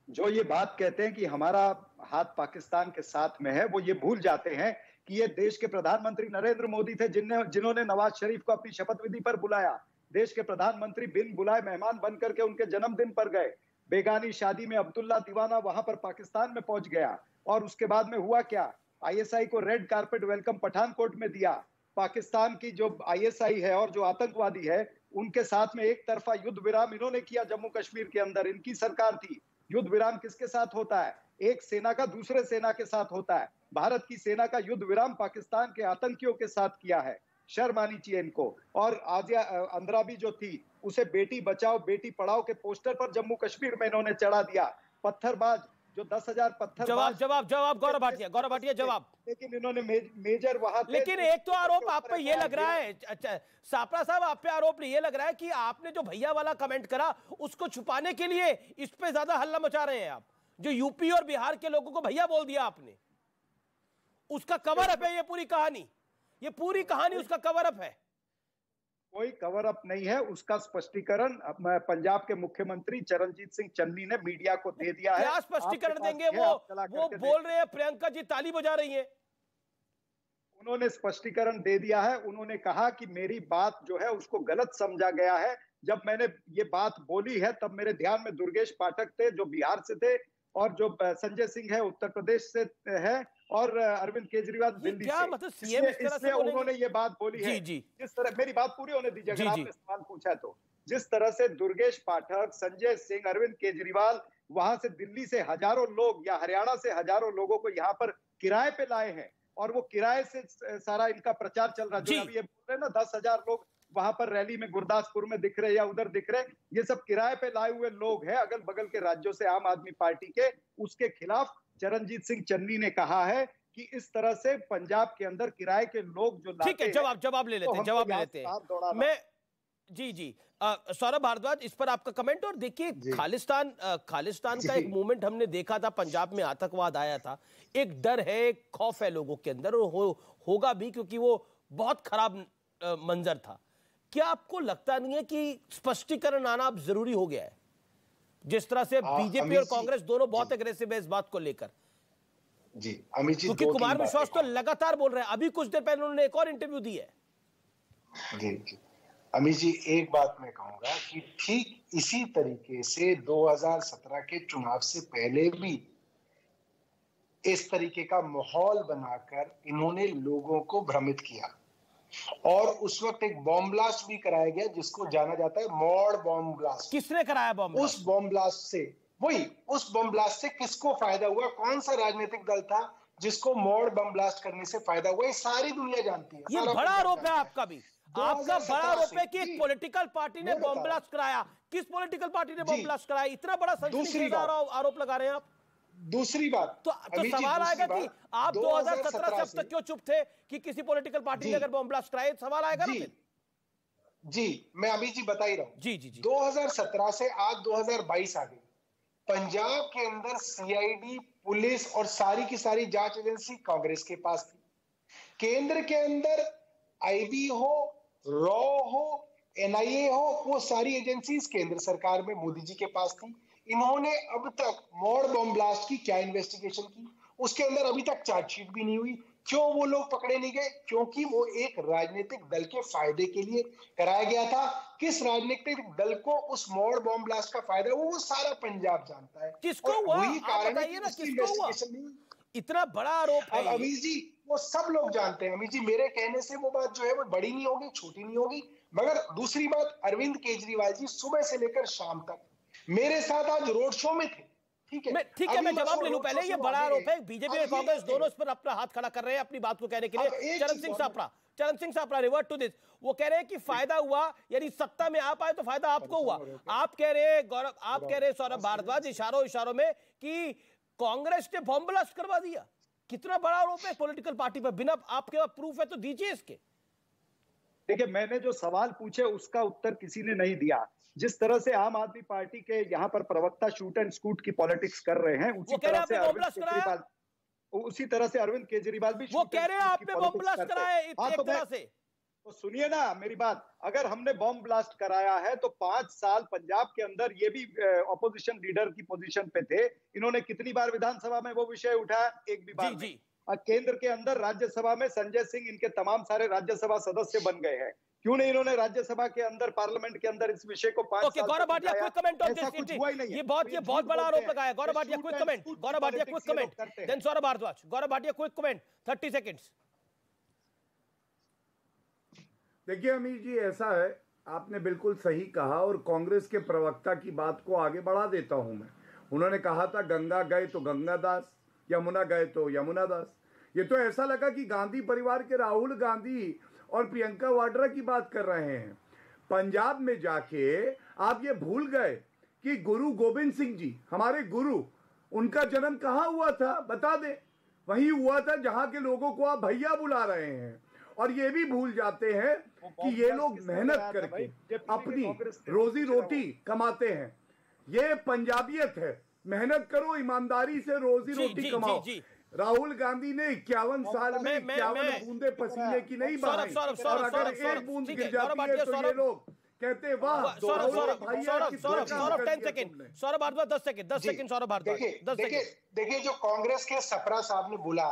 जो ये बात कहते हैं कि हमारा हाथ पाकिस्तान के साथ में है, वो ये भूल जाते हैं कि ये देश के प्रधानमंत्री नरेंद्र मोदी थे जिन्होंने नवाज शरीफ को अपनी शपथ विधि पर बुलाया। देश के प्रधानमंत्री बिन बुलाए मेहमान बन करके उनके जन्मदिन पर गए। बेगानी शादी में अब्दुल्ला दीवाना वहां पर पाकिस्तान में पहुंच गया। और उसके बाद में हुआ क्या? आईएसआई को रेड कारपेट वेलकम पठानकोट में दिया। पाकिस्तान की जो आईएसआई है और जो आतंकवादी है, उनके साथ में एक तरफा युद्ध विराम इन्होंने किया जम्मू कश्मीर के अंदर। इनकी सरकार थी। युद्ध विराम किसके साथ होता है? एक सेना का दूसरे सेना के साथ होता है। भारत की सेना का युद्ध विराम पाकिस्तान के आतंकियों के साथ किया है। शर्म आनी चाहिए इनको। और आजिया अंद्राबी जो थी, उसे बेटी बचाओ बेटी पढ़ाओ के पोस्टर पर जम्मू कश्मीर में इन्होंने चढ़ा दिया। पत्थरबाज जो 10,000 पत्थर। जवाब गौरव भाटिया जवाब। लेकिन इन्होंने मेजर वहां। लेकिन एक तो आरोप आप पे ये लग रहा है, अच्छा सापरा साहब, आप पे आरोप ये लग रहा है कि आपने जो भैया वाला कमेंट करा उसको छुपाने के लिए इस पे ज्यादा हल्ला मचा रहे हैं आप। जो यूपी और बिहार के लोगों को भैया बोल दिया आपने, उसका कवर अप है ये पूरी कहानी। ये पूरी कहानी उसका कवर अप है। कोई कवर अप नहीं है। उसका स्पष्टीकरण पंजाब के मुख्यमंत्री चरणजीत सिंह चन्नी ने मीडिया को दे दिया है। क्या स्पष्टीकरण देंगे? वो बोल रहे हैं प्रियंका जी ताली बजा रही हैं। उन्होंने स्पष्टीकरण दे दिया है। उन्होंने कहा कि मेरी बात जो है उसको गलत समझा गया है। जब मैंने ये बात बोली है तब मेरे ध्यान में दुर्गेश पाठक थे जो बिहार से थे, और जो संजय सिंह है उत्तर प्रदेश से है, और अरविंद केजरीवाल दिल्ली से। मतलब सीएम इस तरह से उन्होंने ये बात बोली है। जिस तरह, मेरी बात पूरी होने दीजिए अगर आपने सवाल पूछा है तो। जिस तरह से दुर्गेश पाठक, संजय सिंह, अरविंद केजरीवाल वहां से दिल्ली से हजारों लोग या हरियाणा से हजारों लोगों को यहाँ पर किराए पे लाए हैं, और वो किराए से सारा इनका प्रचार चल रहा है। जो अभी ये बोल रहे हैं ना 10,000 लोग वहां पर रैली में गुरदासपुर में दिख रहे या उधर दिख रहे, ये सब किराए पे लाए हुए लोग हैं अगल बगल के राज्यों से आम आदमी पार्टी के। उसके खिलाफ चरणजीत सिंह चन्नी ने कहा है कि इस तरह से पंजाब के अंदर किराए के लोग जो लाते हैं। ठीक है, जवाब ले लेते हैं। मैं जी सौरभ भारद्वाज, इस पर आपका कमेंट। और देखिए, खालिस्तान का एक मूवमेंट हमने देखा था, पंजाब में आतंकवाद आया था। एक डर है, एक खौफ है लोगों के अंदर, और होगा भी, क्योंकि वो बहुत खराब मंजर था। क्या आपको लगता नहीं है कि स्पष्टीकरण आना अब जरूरी हो गया है? जिस तरह से बीजेपी और कांग्रेस दोनों बहुत एग्रेसिव है इस बात को लेकर। जी अमित जी, क्योंकि कुमार विश्वास तो लगातार बोल रहे हैं। अभी कुछ देर पहले उन्होंने एक और इंटरव्यू दी है। जी अमित जी, एक बात मैं कहूंगा कि ठीक इसी तरीके से 2017 के चुनाव से पहले भी इस तरीके का माहौल बनाकर इन्होंने लोगों को भ्रमित किया और उस वक्त एक बॉम्ब ब्लास्ट भी कराया गया जिसको जाना जाता है मॉड बॉम्ब ब्लास्ट। किसने कराया बॉम्ब? उस बॉम्ब ब्लास्ट से उस बॉम्ब ब्लास्ट से किसको फायदा हुआ? कौन सा राजनीतिक दल था जिसको मॉड बम ब्लास्ट करने से फायदा हुआ? ये सारी दुनिया जानती है। ये बड़ा आरोप है आपका भी। आपका बड़ा आरोप है कि एक पॉलिटिकल पार्टी ने बॉम्ब ब्लास्ट कराया। किस पॉलिटिकल पार्टी ने बॉम्ब ब्लास्ट कराया? इतना बड़ा सनसनीखेज आरोप लगा रहे हैं आप। दूसरी बात तो सवाल आएगा कि आप 2017 से अब तक क्यों चुप थे कि किसी पॉलिटिकल पार्टी ने अगर बॉम्ब ब्लास्ट कराए? सवाल आएगा ना फिर। जी, मैं अमित जी बता ही रहा हूं। जी 2017 से आज 2022 आ गई। पंजाब के अंदर सीआईडी, पुलिस और सारी की सारी जांच एजेंसी कांग्रेस के पास थी। केंद्र के अंदर आईबी हो, रॉ हो, एनआईए हो, वो सारी एजेंसीज केंद्र सरकार में मोदी जी के पास थी। इन्होंने अब तक मॉड बम ब्लास्ट की क्या इन्वेस्टिगेशन की? उसके अंदर अभी तक चार्जशीट भी नहीं हुई। क्यों वो लोग पकड़े नहीं गए? क्योंकि वो एक राजनीतिक दल के फायदे के लिए कराया गया था। किस राजनीतिक दल को उस मॉड बम ब्लास्ट का फायदा हुआ वो सारा पंजाब जानता है। किसको हुआ? वही कारण है कि किसको हुआ? इतना बड़ा आरोप है। अमित जी, वो सब लोग जानते हैं। अमित जी, मेरे कहने से वो बात जो है वो बड़ी नहीं होगी, छोटी नहीं होगी। मगर दूसरी बात, अरविंद केजरीवाल जी सुबह से लेकर शाम तक मेरे साथ आज रोड शो में थे। ठीक है, मैं जवाब ले लूं पहले। ये बड़ा आरोप है। बीजेपी और कांग्रेस दोनों इस पर अपना हाथ खड़ा कर रहे हैं अपनी बात को कहने के लिए। Charan Singh Sapra revert to this. वो कह रहे हैं कि फायदा हुआ, यानी सत्ता में आप आए तो फायदा आपको हुआ। आप कह रहे हैं गौरव, आप कह रहे हैं सौरभ भारद्वाज इशारों में कि कांग्रेस ने बॉम्ब ब्लास्ट करवा दिया। कितना बड़ा आरोप है पॉलिटिकल पार्टी पर? बिना आपके पास प्रूफ है तो दीजिए इसके। देखिए, मैंने जो सवाल पूछे उसका उत्तर किसी ने नहीं दिया। जिस तरह से आम आदमी पार्टी के यहाँ पर प्रवक्ता शूट एंड स्कूट की पॉलिटिक्स कर रहे हैं, उसी तरह से अरविंद केजरीवाल भी वो कह रहे हैं आपने बॉम्ब ब्लास्ट कराया एक तरह से। तो सुनिए ना मेरी बात, अगर हमने बॉम्ब ब्लास्ट कराया है तो 5 साल पंजाब के अंदर ये भी ऑपोजिशन लीडर की पोजीशन पे थे। इन्होंने कितनी बार विधानसभा में वो विषय उठाया? एक भी बार नहीं। केंद्र के अंदर राज्यसभा में संजय सिंह इनके तमाम सारे राज्यसभा सदस्य बन गए हैं। क्यों नहीं इन्होंने राज्यसभा के अंदर, पार्लियामेंट के अंदर इस विषय को 5 साल Gaurav Bhatia quick comment on this. ये बहुत बड़ा आरोप लगाया। Gaurav Bhatia quick comment. Gaurav Bhatia quick comment, then Saurabh Bharadwaj. Gaurav Bhatia quick comment, 30 seconds. देखिए अमीर जी, ऐसा है, आपने बिल्कुल सही कहा और कांग्रेस के प्रवक्ता की बात को आगे बढ़ा देता हूं मैं। उन्होंने कहा था गंगा गए तो गंगा दास, यमुना गए तो यमुना दास। ये तो ऐसा लगा कि गांधी परिवार के राहुल गांधी और प्रियंका वाड्रा की बात कर रहे हैं। पंजाब में जाके आप ये भूल गए कि गुरु गोविंद सिंह जी, हमारे गुरु, उनका जन्म कहाँ हुआ था? बता दें। वहीं हुआ था जहां के लोगों को आप भैया बुला रहे हैं। और ये भी भूल जाते हैं कि ये लोग मेहनत करके अपनी रोजी रोटी कमाते हैं। ये पंजाबियत है, मेहनत करो, ईमानदारी से रोजी रोटी कमाओ। राहुल गांधी ने 51 साल में 51 बूंदे पसीने की नहीं बहाई, और अगर एक बूंद गिर जाती है तो ये लोग कहते वाह। Saurabh 10 second, Saurabh Bhardwaj 10 second, Saurabh Bhardwaj 10 second. देखिए, जो कांग्रेस के सप्रा साहब ने बोला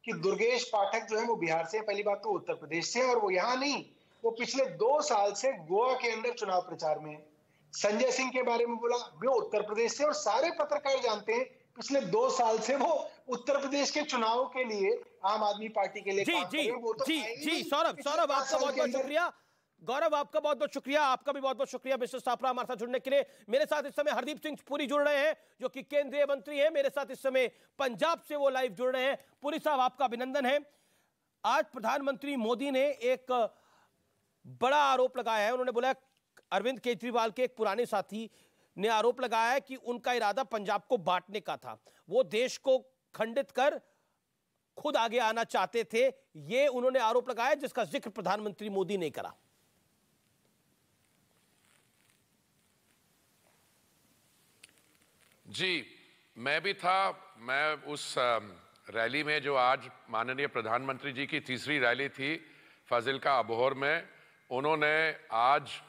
कि दुर्गेश पाठक जो है वो बिहार से, पहली बात तो उत्तर प्रदेश से, और वो यहाँ नहीं, वो पिछले 2 साल से गोवा के अंदर चुनाव प्रचार में। संजय सिंह के बारे में बोला, वो उत्तर प्रदेश से, और सारे पत्रकार जानते हैं पिछले 2 साल से वो उत्तर प्रदेश के चुनाव के लिए आम आदमी पार्टी के लिए काम कर रहे हैं। वो तो सौरभ आपका बहुत बहुत शुक्रिया। गौरव आपका बहुत बहुत शुक्रिया। आपका भी बहुत बहुत शुक्रिया मिस्टर सापरा हमारे साथ जुड़ने के लिए। मेरे साथ इस समय हरदीप सिंह पुरी जुड़ रहे हैं जो कि केंद्रीय मंत्री हैं। मेरे साथ इस समय पंजाब से वो लाइव जुड़ रहे हैं। पुरी साहब, आपका अभिनंदन है। आज प्रधानमंत्री मोदी ने एक बड़ा आरोप लगाया है। उन्होंने बोला अरविंद केजरीवाल के एक पुराने साथी ने आरोप लगाया है कि उनका इरादा पंजाब को बांटने का था। वो देश को खंडित कर खुद आगे आना चाहते थे। ये उन्होंने आरोप लगाया जिसका जिक्र प्रधानमंत्री मोदी ने करा। जी, मैं भी था। मैं उस रैली में जो आज माननीय प्रधानमंत्री जी की तीसरी रैली थी फाजिल्का अबोहर में, उन्होंने आज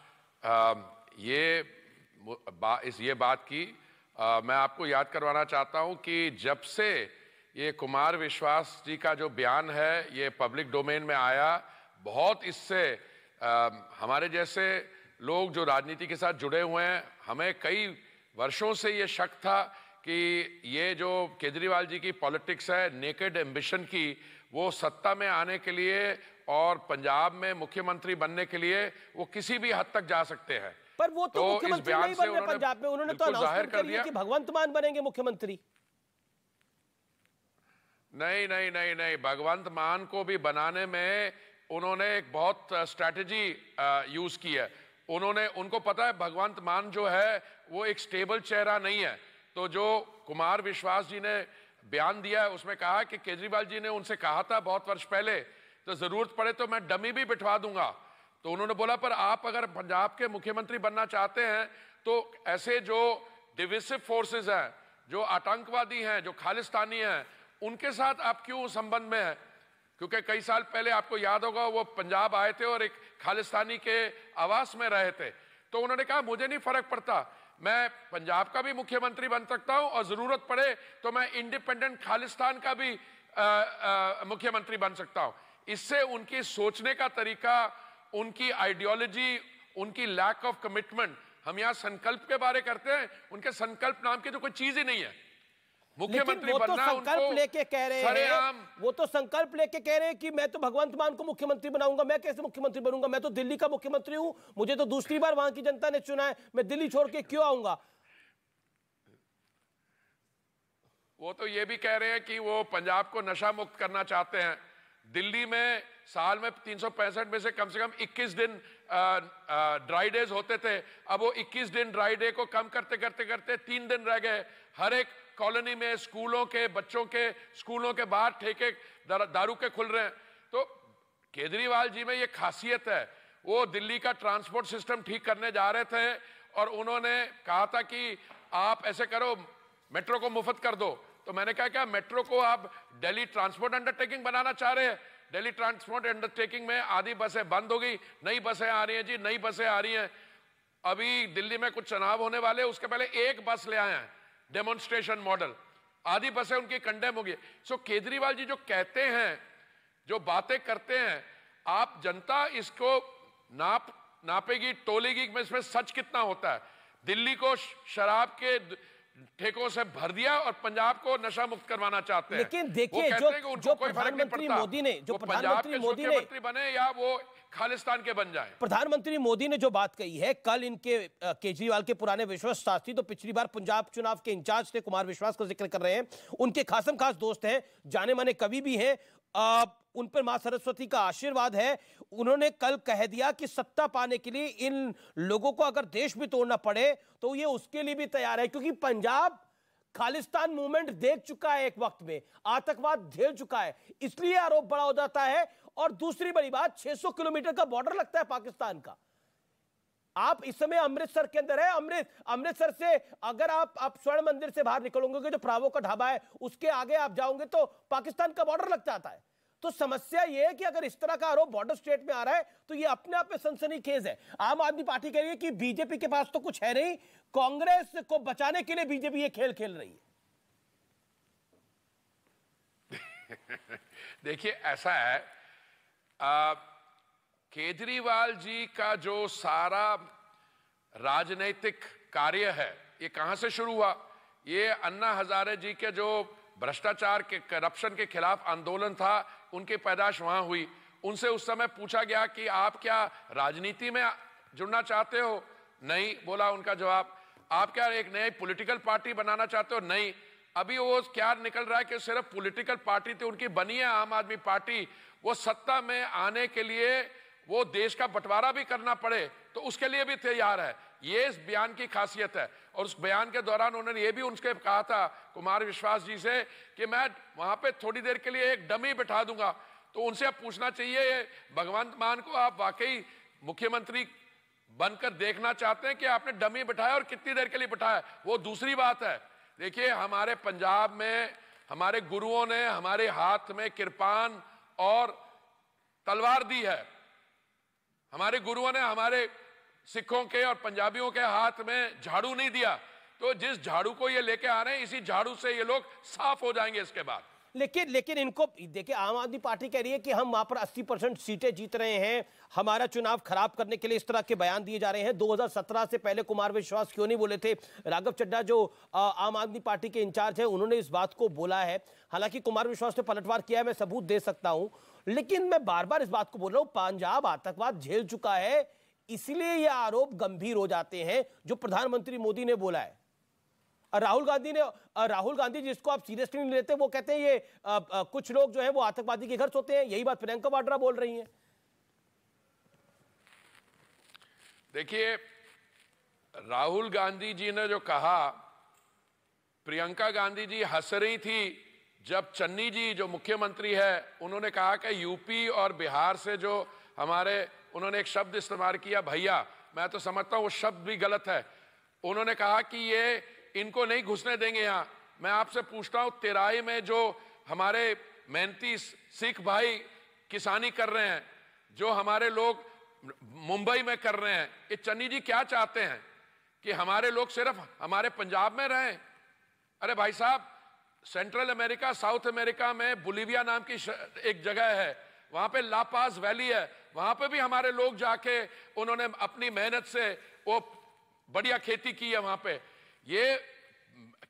ये बात की। मैं आपको याद करवाना चाहता हूं कि जब से ये कुमार विश्वास जी का जो बयान है ये पब्लिक डोमेन में आया, बहुत इससे हमारे जैसे लोग जो राजनीति के साथ जुड़े हुए हैं, हमें कई वर्षों से ये शक था कि ये जो केजरीवाल जी की पॉलिटिक्स है नेकेड एम्बिशन की, वो सत्ता में आने के लिए और पंजाब में मुख्यमंत्री बनने के लिए वो किसी भी हद तक जा सकते हैं। पर वो तो मुख्यमंत्री नहीं बन रहे पंजाब में, उन्होंने तो अनाउंसमेंट कर दिया कि भगवंत मान बनेंगे मुख्यमंत्री। नहीं नहीं नहीं नहीं, भगवंत मान को भी बनाने में उन्होंने एक बहुत स्ट्रैटेजी यूज की है। उनको पता है भगवंत मान जो है वो एक स्टेबल चेहरा नहीं है। तो जो कुमार विश्वास जी ने बयान दिया है उसमें कहा कि केजरीवाल जी ने उनसे कहा था बहुत वर्ष पहले, तो जरूरत पड़े तो मैं डमी भी बिठवा दूंगा। तो उन्होंने बोला पर आप अगर पंजाब के मुख्यमंत्री बनना चाहते हैं तो ऐसे जो डिविसिव फोर्सेस हैं, जो आतंकवादी हैं, जो खालिस्तानी हैं, उनके साथ आप क्यों संबंध में हैं? क्योंकि कई साल पहले आपको याद होगा वो पंजाब आए थे और एक खालिस्तानी के आवास में रहे थे। तो उन्होंने कहा मुझे नहीं फर्क पड़ता, मैं पंजाब का भी मुख्यमंत्री बन सकता हूं और जरूरत पड़े तो मैं इंडिपेंडेंट खालिस्तान का भी मुख्यमंत्री बन सकता हूं। इससे उनकी सोचने का तरीका, उनकी आइडियोलॉजी, उनकी लैक ऑफ कमिटमेंट, हम यहाँ संकल्प के बारे करते हैं, उनके संकल्प नाम की तो कोई चीज ही नहीं है। मुख्यमंत्री बनना संकल्प लेके कह रहे हैं, वो तो संकल्प लेके कह रहे हैं कि मैं तो भगवंत मान को मुख्यमंत्री बनाऊंगा। मैं कैसे मुख्यमंत्री बनूंगा? मैं तो दिल्ली का मुख्यमंत्री हूं, मुझे तो दूसरी बार वहां की जनता ने चुना है, मैं दिल्ली छोड़ के क्यों आऊंगा? वो तो ये भी कह रहे हैं कि वो पंजाब को नशा मुक्त करना चाहते हैं। दिल्ली में साल में 365 में से कम 21 दिन ड्राई डेज होते थे, अब वो 21 दिन ड्राई डे को कम करते करते करते 3 दिन रह गए। हर एक कॉलोनी में स्कूलों के बच्चों के स्कूलों के बाहर ठेके दारू के खुल रहे हैं। तो केजरीवाल जी में ये खासियत है, वो दिल्ली का ट्रांसपोर्ट सिस्टम ठीक करने जा रहे थे और उन्होंने कहा था कि आप ऐसे करो, मेट्रो को मुफ्त कर दो। तो मैंने कहा क्या मेट्रो को आप दिल्ली ट्रांसपोर्ट अंडरटेकिंग बनाना चाह रहे हैं? दिल्ली ट्रांसपोर्ट अंडरटेकिंग में आधी बसें बंद हो गई, नई बसें आ रही हैं जी, नई बसें आ रही हैं। अभी दिल्ली में कुछ चुनाव होने वाले, उसके पहले एक बस ले आए हैं डेमोन्स्ट्रेशन मॉडल, आधी बसें उनकी कंडेम हो गई। सो केजरीवाल जी जो कहते हैं, जो बातें करते हैं, आप जनता इसको नापेगी, तोलेगी में इसमें सच कितना होता है। दिल्ली को शराब के ठेकों से भर दिया और पंजाब को नशा मुक्त करवाना चाहते हैं। लेकिन देखिए जो प्रधानमंत्री मोदी ने, जो प्रधानमंत्री मोदी ने बने या वो खालिस्तान के बन जाए। प्रधानमंत्री मोदी ने जो बात कही है, कल इनके केजरीवाल के पुराने विश्वास साथी, तो पिछली बार पंजाब चुनाव के इंचार्ज थे, कुमार विश्वास का जिक्र कर रहे हैं, उनके खासम खास दोस्त हैं, जाने माने कवि भी हैं, उन पर मां सरस्वती का आशीर्वाद है। उन्होंने कल कह दिया कि सत्ता पाने के लिए इन लोगों को अगर देश भी तोड़ना पड़े तो ये उसके लिए भी तैयार है, क्योंकि पंजाब खालिस्तान मूवमेंट देख चुका है, एक वक्त में आतंकवाद झेल चुका है, इसलिए आरोप बड़ा हो जाता है। और दूसरी बड़ी बात, 600 किलोमीटर का बॉर्डर लगता है पाकिस्तान का। आप इस समय अमृतसर के अंदर है, अमृतसर से अगर आप स्वर्ण मंदिर से बाहर निकलोगे, जो प्रावो का ढाबा है उसके आगे आप जाओगे तो पाकिस्तान का बॉर्डर लग जाता है। तो समस्या यह है कि अगर इस तरह का आरोप बॉर्डर स्टेट में आ रहा है तो यह अपने आप में सनसनीखेज है। आम आदमी पार्टी कह रही है कि बीजेपी के पास तो कुछ है नहीं, कांग्रेस को बचाने के लिए बीजेपी ये खेल खेल रही है। देखिए ऐसा है, केजरीवाल जी का जो सारा राजनीतिक कार्य है ये कहां से शुरू हुआ? ये अन्ना हजारे जी के जो भ्रष्टाचार के, करप्शन के खिलाफ आंदोलन था, उनकी पैदाश वहां हुई। उनसे उस समय पूछा गया कि आप क्या राजनीति में जुड़ना चाहते हो? नहीं, बोला उनका जवाब। आप क्या एक नई पॉलिटिकल पार्टी बनाना चाहते हो? नहीं। अभी वो क्या निकल रहा है कि सिर्फ पॉलिटिकल पार्टी थी उनकी बनी है आम आदमी पार्टी, वो सत्ता में आने के लिए वो देश का बंटवारा भी करना पड़े तो उसके लिए भी तैयार है। ये इस बयान की खासियत है। और उस बयान के दौरान उन्होंने ये भी उनसे कहा था, कुमार विश्वास जी से, कि मैं वहां पे थोड़ी देर के लिए एक डमी बिठा दूंगा। तो उनसे अब पूछना चाहिए, भगवंत मान को आप वाकई मुख्यमंत्री बनकर देखना चाहते हैं कि आपने डमी बिठाया और कितनी देर के लिए बिठाया? वो दूसरी बात है। देखिए, हमारे पंजाब में हमारे गुरुओं ने हमारे हाथ में किरपान और तलवार दी है। हमारे गुरुओं ने हमारे सिखों के और पंजाबियों के हाथ में झाड़ू नहीं दिया। तो जिस झाड़ू को ये लेके आ रहे हैं, इसी झाड़ू से ये लोग साफ हो जाएंगे इसके बाद। लेकिन इनको देखिए, आम आदमी पार्टी कह रही है कि हम वहां पर 80% सीटें जीत रहे हैं, हमारा चुनाव खराब करने के लिए इस तरह के बयान दिए जा रहे हैं। 2017 से पहले कुमार विश्वास क्यों नहीं बोले थे? राघव चड्ढा जो आम आदमी पार्टी के इंचार्ज है, उन्होंने इस बात को बोला है। हालांकि कुमार विश्वास ने पलटवार किया है, मैं सबूत दे सकता हूं, लेकिन मैं बार बार इस बात को बोल रहा हूं, पंजाब आतंकवाद झेल चुका है, इसलिए ये आरोप गंभीर हो जाते हैं जो प्रधानमंत्री मोदी ने बोला है। राहुल गांधी जिसको आप सीरियसली नहीं लेते, वो कहते हैं ये कुछ लोग जो है वो आतंकवादी के घर सोते हैं। यही बात प्रियंका वाड्रा बोल रही हैं। देखिए, राहुल गांधी जी ने जो कहा, प्रियंका गांधी जी हंस रही थी जब चन्नी जी जो मुख्यमंत्री है, उन्होंने कहा कि यूपी और बिहार से जो उन्होंने एक शब्द इस्तेमाल किया भैया, मैं तो समझता हूं वो शब्द भी गलत है। उन्होंने कहा कि ये इनको नहीं घुसने देंगे यहां। मैं आपसे पूछता हूं, तेराई में जो हमारे मेहनती सिख भाई किसानी कर रहे हैं, जो हमारे लोग मुंबई में कर रहे हैं, ये चन्नी जी क्या चाहते हैं कि हमारे लोग सिर्फ हमारे पंजाब में रहें? अरे भाई साहब, सेंट्रल अमेरिका, साउथ अमेरिका में बोलिविया नाम की एक जगह है, वहां पे ला पास वैली है, वहां पे भी हमारे लोग जाके उन्होंने अपनी मेहनत से वो बढ़िया खेती की है वहां पे। ये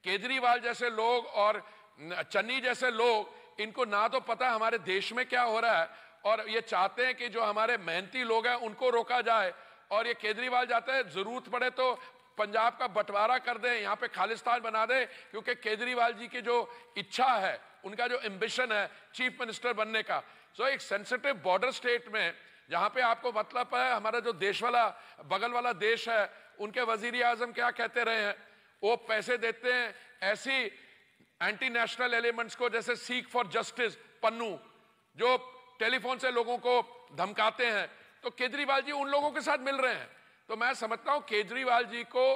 केजरीवाल जैसे लोग और चन्नी जैसे लोग, इनको ना तो पता है हमारे देश में क्या हो रहा है, और ये चाहते हैं कि जो हमारे मेहनती लोग हैं उनको रोका जाए। और ये केजरीवाल जाते हैं, जरूरत पड़े तो पंजाब का बंटवारा कर दें, यहाँ पे खालिस्तान बना दें, क्योंकि केजरीवाल जी की जो इच्छा है, उनका जो एम्बिशन है चीफ मिनिस्टर बनने का। सो एक सेंसिटिव बॉर्डर स्टेट में, जहां पे आपको मतलब है हमारा जो देश वाला बगल वाला देश है, उनके वजीर आजम क्या कहते रहे हैं, वो पैसे देते हैं ऐसी एंटी नेशनल एलिमेंट्स को, जैसे सीक फॉर जस्टिस पन्नू, जो टेलीफोन से लोगों को धमकाते हैं। तो केजरीवाल जी उन लोगों के साथ मिल रहे हैं। तो मैं समझता हूं केजरीवाल जी को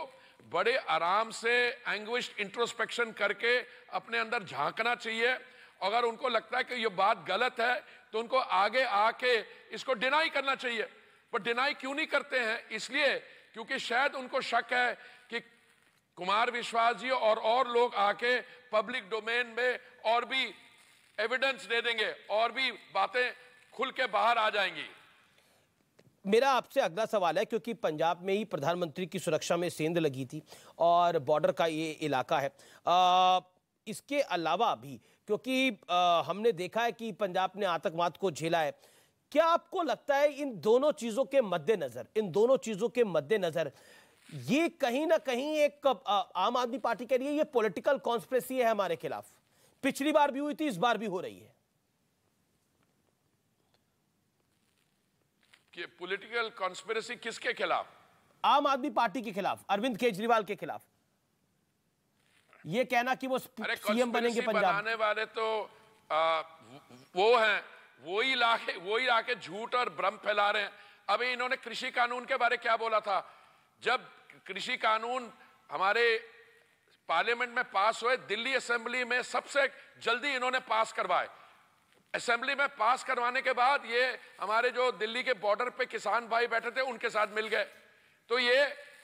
बड़े आराम से एंग्विश्ड इंट्रोस्पेक्शन करके अपने अंदर झांकना चाहिए। अगर उनको लगता है कि ये बात गलत है तो उनको आगे आके इसको डिनाई करना चाहिए। पर डिनाई क्यों नहीं करते हैं? इसलिए क्योंकि शायद उनको शक है कि कुमार विश्वास जी और लोग आके पब्लिक डोमेन में और भी एविडेंस दे देंगे और भी बातें खुल के बाहर आ जाएंगी। मेरा आपसे अगला सवाल है, क्योंकि पंजाब में ही प्रधानमंत्री की सुरक्षा में सेंध लगी थी और बॉर्डर का ये इलाका है, इसके अलावा भी क्योंकि हमने देखा है कि पंजाब ने आतंकवाद को झेला है, क्या आपको लगता है इन दोनों चीजों के मद्देनजर ये कहीं ना कहीं एक आम आदमी पार्टी के लिए ये पॉलिटिकल कॉन्स्पिरेसी है हमारे खिलाफ? पिछली बार भी हुई थी, इस बार भी हो रही है। कि पॉलिटिकल कॉन्स्पिरेसी किसके खिलाफ? आम आदमी पार्टी के खिलाफ, अरविंद केजरीवाल के खिलाफ। ये कहना कि वो सीएम बनेंगे पंजाब, बनाने वाले तो वो हैं, वही लाके झूठ और भ्रम फैला रहे हैं। अभी इन्होंने कृषि कानून के बारे क्या बोला था? जब कृषि कानून हमारे पार्लियामेंट में पास हुए, दिल्ली असेंबली में सबसे जल्दी इन्होंने पास करवाए। असेंबली में पास करवाने के बाद ये हमारे जो दिल्ली के बॉर्डर पे किसान भाई बैठे थे उनके साथ मिल गए। तो ये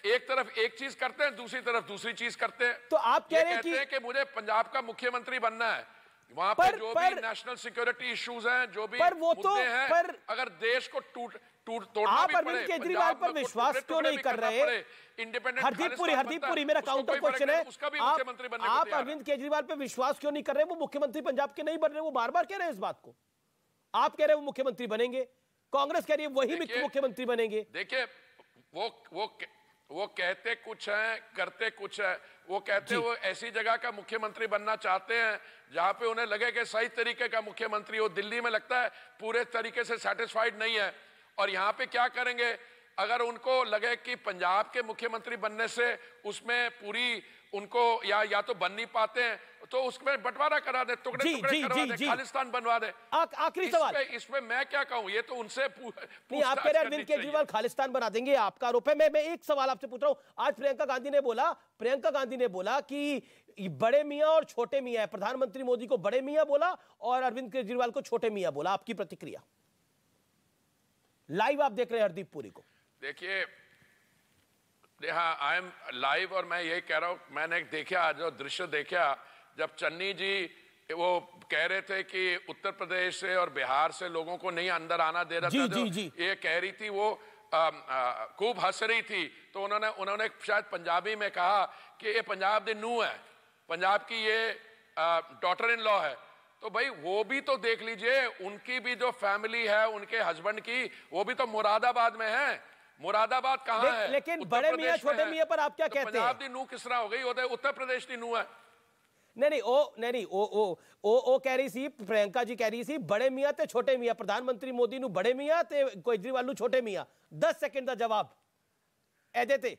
एक तरफ एक चीज करते हैं, दूसरी तरफ दूसरी चीज करते हैं। तो आप कहते हैं कि मुझे पंजाब का मुख्यमंत्री बनना है, वहां पर जो भी नेशनल सिक्योरिटी इश्यूज हैं, जो भी मुद्दे हैं, अगर देश को तोड़ना आप भी अरविंद केजरीवाल पर विश्वास क्यों नहीं कर रहे? हरदीपपुरी मेरा काउंटर क्वेश्चन है, आप अरविंद केजरीवाल पर विश्वास क्यों नहीं कर रहे? वो मुख्यमंत्री पंजाब के नहीं बन रहे, वो बार बार कह रहे हैं इस बात को। आप कह रहे हैं वो मुख्यमंत्री बनेंगे, कांग्रेस कह रही है वही मुख्यमंत्री बनेंगे। देखिए, वो कहते कुछ हैं, करते कुछ है। वो कहते वो ऐसी जगह का मुख्यमंत्री बनना चाहते हैं जहां पे उन्हें लगे कि सही तरीके का मुख्यमंत्री हो। दिल्ली में लगता है पूरे तरीके से सेटिस्फाइड नहीं है। और यहाँ पे क्या करेंगे? अगर उनको लगे कि पंजाब के मुख्यमंत्री बनने से उसमें पूरी उनको या तो बन नहीं पाते हैं, तो उसमें बंटवारा करा दे, टुकड़े करवा दे, खालिस्तान बनवा दे। आखिरी सवाल इसमें मैं क्या कहूं? ये तो उनसे आप कह रहे हैं अरविंद केजरीवाल खालिस्तान बना देंगे, आपका आरोप है। मैं एक सवाल आपसे पूछ रहा हूं। आज प्रियंका गांधी ने बोला कि बड़े मियां और छोटे मियां है। प्रधानमंत्री मोदी को बड़े मियां बोला और अरविंद केजरीवाल को छोटे मियां बोला। आपकी प्रतिक्रिया? लाइव आप देख रहे हैं हरदीप पुरी को। देखिए, हाँ, आई एम लाइव और मैं यही कह रहा हूं, मैंने देखा जो दृश्य देखा जब चन्नी जी वो कह रहे थे कि उत्तर प्रदेश से और बिहार से लोगों को नहीं अंदर आना दे रहा था, ये कह रही थी, वो खूब हंस रही थी। तो उन्होंने शायद पंजाबी में कहा कि ये पंजाब दी नूह है, पंजाब की ये डॉटर इन लॉ है। तो भाई वो भी तो देख लीजिए, उनकी भी जो फैमिली है, उनके हस्बैंड की, वो भी तो मुरादाबाद में है। मुरादाबाद कहाँ है? लेकिन बड़े मियाँ छोटे मियाँ पर आप क्या कहते हैं? पंजाब दी नूह किस तरह हो गई? वो तो उत्तर प्रदेश की नूह है। नहीं, ओ कह रही सी, प्रियंका जी कह रही सी, बड़े मियाँ ते छोटे मियाँ, प्रधानमंत्री मोदी नू बड़े मियाँ ते केजरीवाल नू छोटे मियाँ। 10 सेकंड का जवाब ए देते।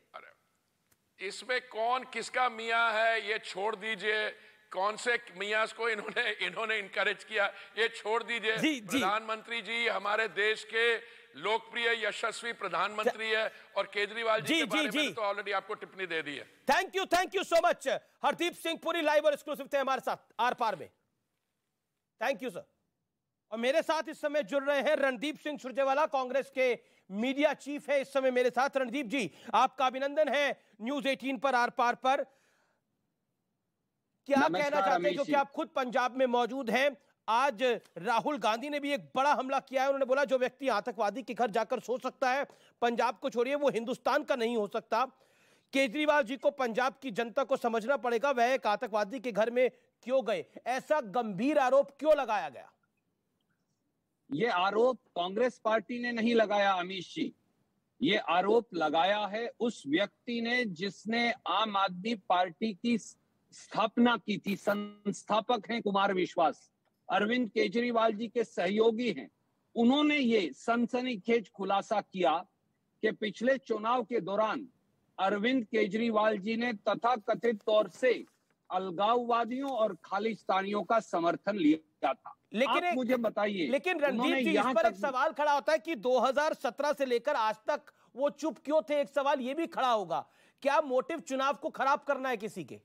इसमें कौन किसका मियाँ है ये छोड़ दीजिए, कौन से मियाँ को इन्होंने इनकरेज किया ये छोड़ दीजिए। प्रधानमंत्री जी हमारे देश के लोकप्रिय यशस्वी प्रधानमंत्री है, और केजरीवाल जी के बारे में तो ऑलरेडी आपको टिप्पणी दे दी है। Thank you so much. Hardeep Singh Puri live और एक्सक्लूसिव थे हमारे साथ आर पार में। Thank you sir. और मेरे साथ इस समय जुड़ रहे हैं रणदीप सिंह सुरजेवाला, कांग्रेस के मीडिया चीफ है इस समय मेरे साथ। रणदीप जी, आपका अभिनंदन है न्यूज 18 पर, आर पार पर। क्या कहना चाहते हैं, क्योंकि आप खुद पंजाब में मौजूद हैं? आज राहुल गांधी ने भी एक बड़ा हमला किया है। उन्होंने बोला जो व्यक्ति आतंकवादी के घर जाकर सो सकता है, पंजाब को छोड़िए, वो हिंदुस्तान का नहीं हो सकता। केजरीवाल जी को पंजाब की जनता को समझना पड़ेगा वह एक आतंकवादी के घर में क्यों गए। ऐसा गंभीर आरोप क्यों लगाया गया? ये आरोप कांग्रेस पार्टी ने नहीं लगाया अमीश जी, ये आरोप लगाया है उस व्यक्ति ने जिसने आम आदमी पार्टी की स्थापना की थी। संस्थापक हैं कुमार विश्वास, अरविंद केजरीवाल जी के सहयोगी हैं। उन्होंने ये सनसनीखेज खुलासा किया कि पिछले चुनाव के दौरान अरविंद केजरीवाल जी ने तथाकथित तौर से अलगाववादियों और खालिस्तानियों का समर्थन लिया था। लेकिन आप मुझे बताइए, लेकिन रणदीप जी, इस पर एक सवाल खड़ा होता है कि 2017 से लेकर आज तक वो चुप क्यों थे? एक सवाल ये भी खड़ा होगा, क्या मोटिव चुनाव को खराब करना है किसी के?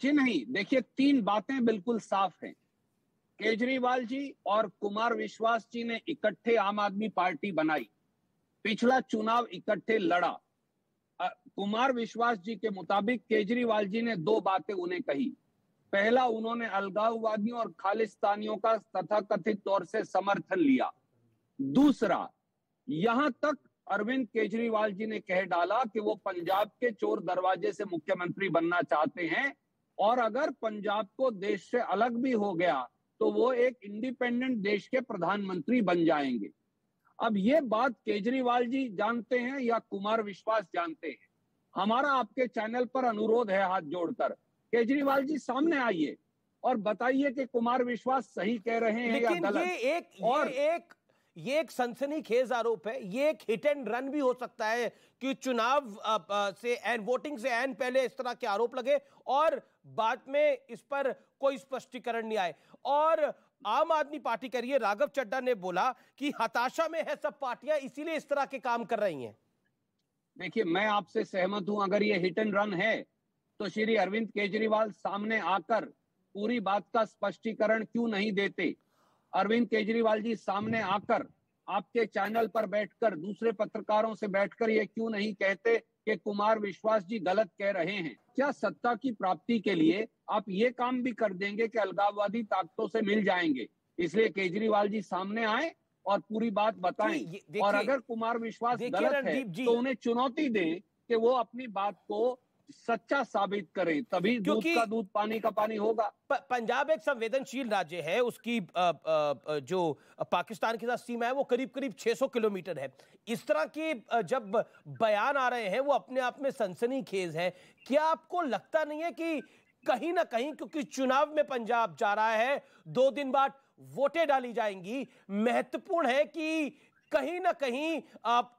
जी नहीं, देखिए 3 बातें बिल्कुल साफ हैं। केजरीवाल जी और कुमार विश्वास जी ने इकट्ठे आम आदमी पार्टी बनाई, पिछला चुनाव इकट्ठे लड़ा। कुमार विश्वास जी के मुताबिक केजरीवाल जी ने 2 बातें उन्हें कही। पहला, उन्होंने अलगाववादियों और खालिस्तानियों का तथाकथित तौर से समर्थन लिया। दूसरा, यहां तक अरविंद केजरीवाल जी ने कह डाला कि वो पंजाब के चोर दरवाजे से मुख्यमंत्री बनना चाहते हैं, और अगर पंजाब को देश से अलग भी हो गया तो वो एक इंडिपेंडेंट देश के प्रधानमंत्री बन जाएंगे। अब ये बात केजरीवाल जी जानते हैं या कुमार विश्वास जानते हैं? हमारा आपके चैनल पर अनुरोध है हाथ जोड़कर, केजरीवाल जी सामने आइए और बताइए कि कुमार विश्वास सही कह रहे हैं या गलत। ये एक सनसनीखेज आरोप है, ये एक हिट एंड रन भी हो सकता है कि चुनाव से वोटिंग से एन पहले इस तरह के आरोप लगे और बाद में इस पर कोई स्पष्टीकरण नहीं आए। और आम आदमी पार्टी कह रही है, राघव चड्ढा ने बोला कि हताशा में है सब पार्टियां, इसीलिए इस तरह के काम कर रही हैं। देखिए, मैं आपसे सहमत हूं, अगर ये हिट एंड रन है तो श्री अरविंद केजरीवाल सामने आकर पूरी बात का स्पष्टीकरण क्यों नहीं देते? अरविंद केजरीवाल जी सामने आकर आपके चैनल पर बैठकर दूसरे पत्रकारों से बैठकर ये क्यों नहीं कहते कि कुमार विश्वास जी गलत कह रहे हैं? क्या सत्ता की प्राप्ति के लिए आप ये काम भी कर देंगे कि अलगाववादी ताकतों से मिल जाएंगे? इसलिए केजरीवाल जी सामने आए और पूरी बात बताएं, और अगर कुमार विश्वास गलत है तो उन्हें चुनौती दें कि वो अपनी बात को सच्चा साबित करें, तभी दूध का दूध पानी का पानी होगा। पंजाब एक संवेदनशील राज्य है, उसकी जो पाकिस्तान के साथ सीमा है वो करीब करीब 600 किलोमीटर है। इस तरह के जब बयान आ रहे हैं वो अपने आप में सनसनीखेज है। क्या आपको लगता नहीं है कि कहीं ना कहीं, क्योंकि चुनाव में पंजाब जा रहा है, 2 दिन बाद वोटें डाली जाएंगी, महत्वपूर्ण है कि कहीं ना कहीं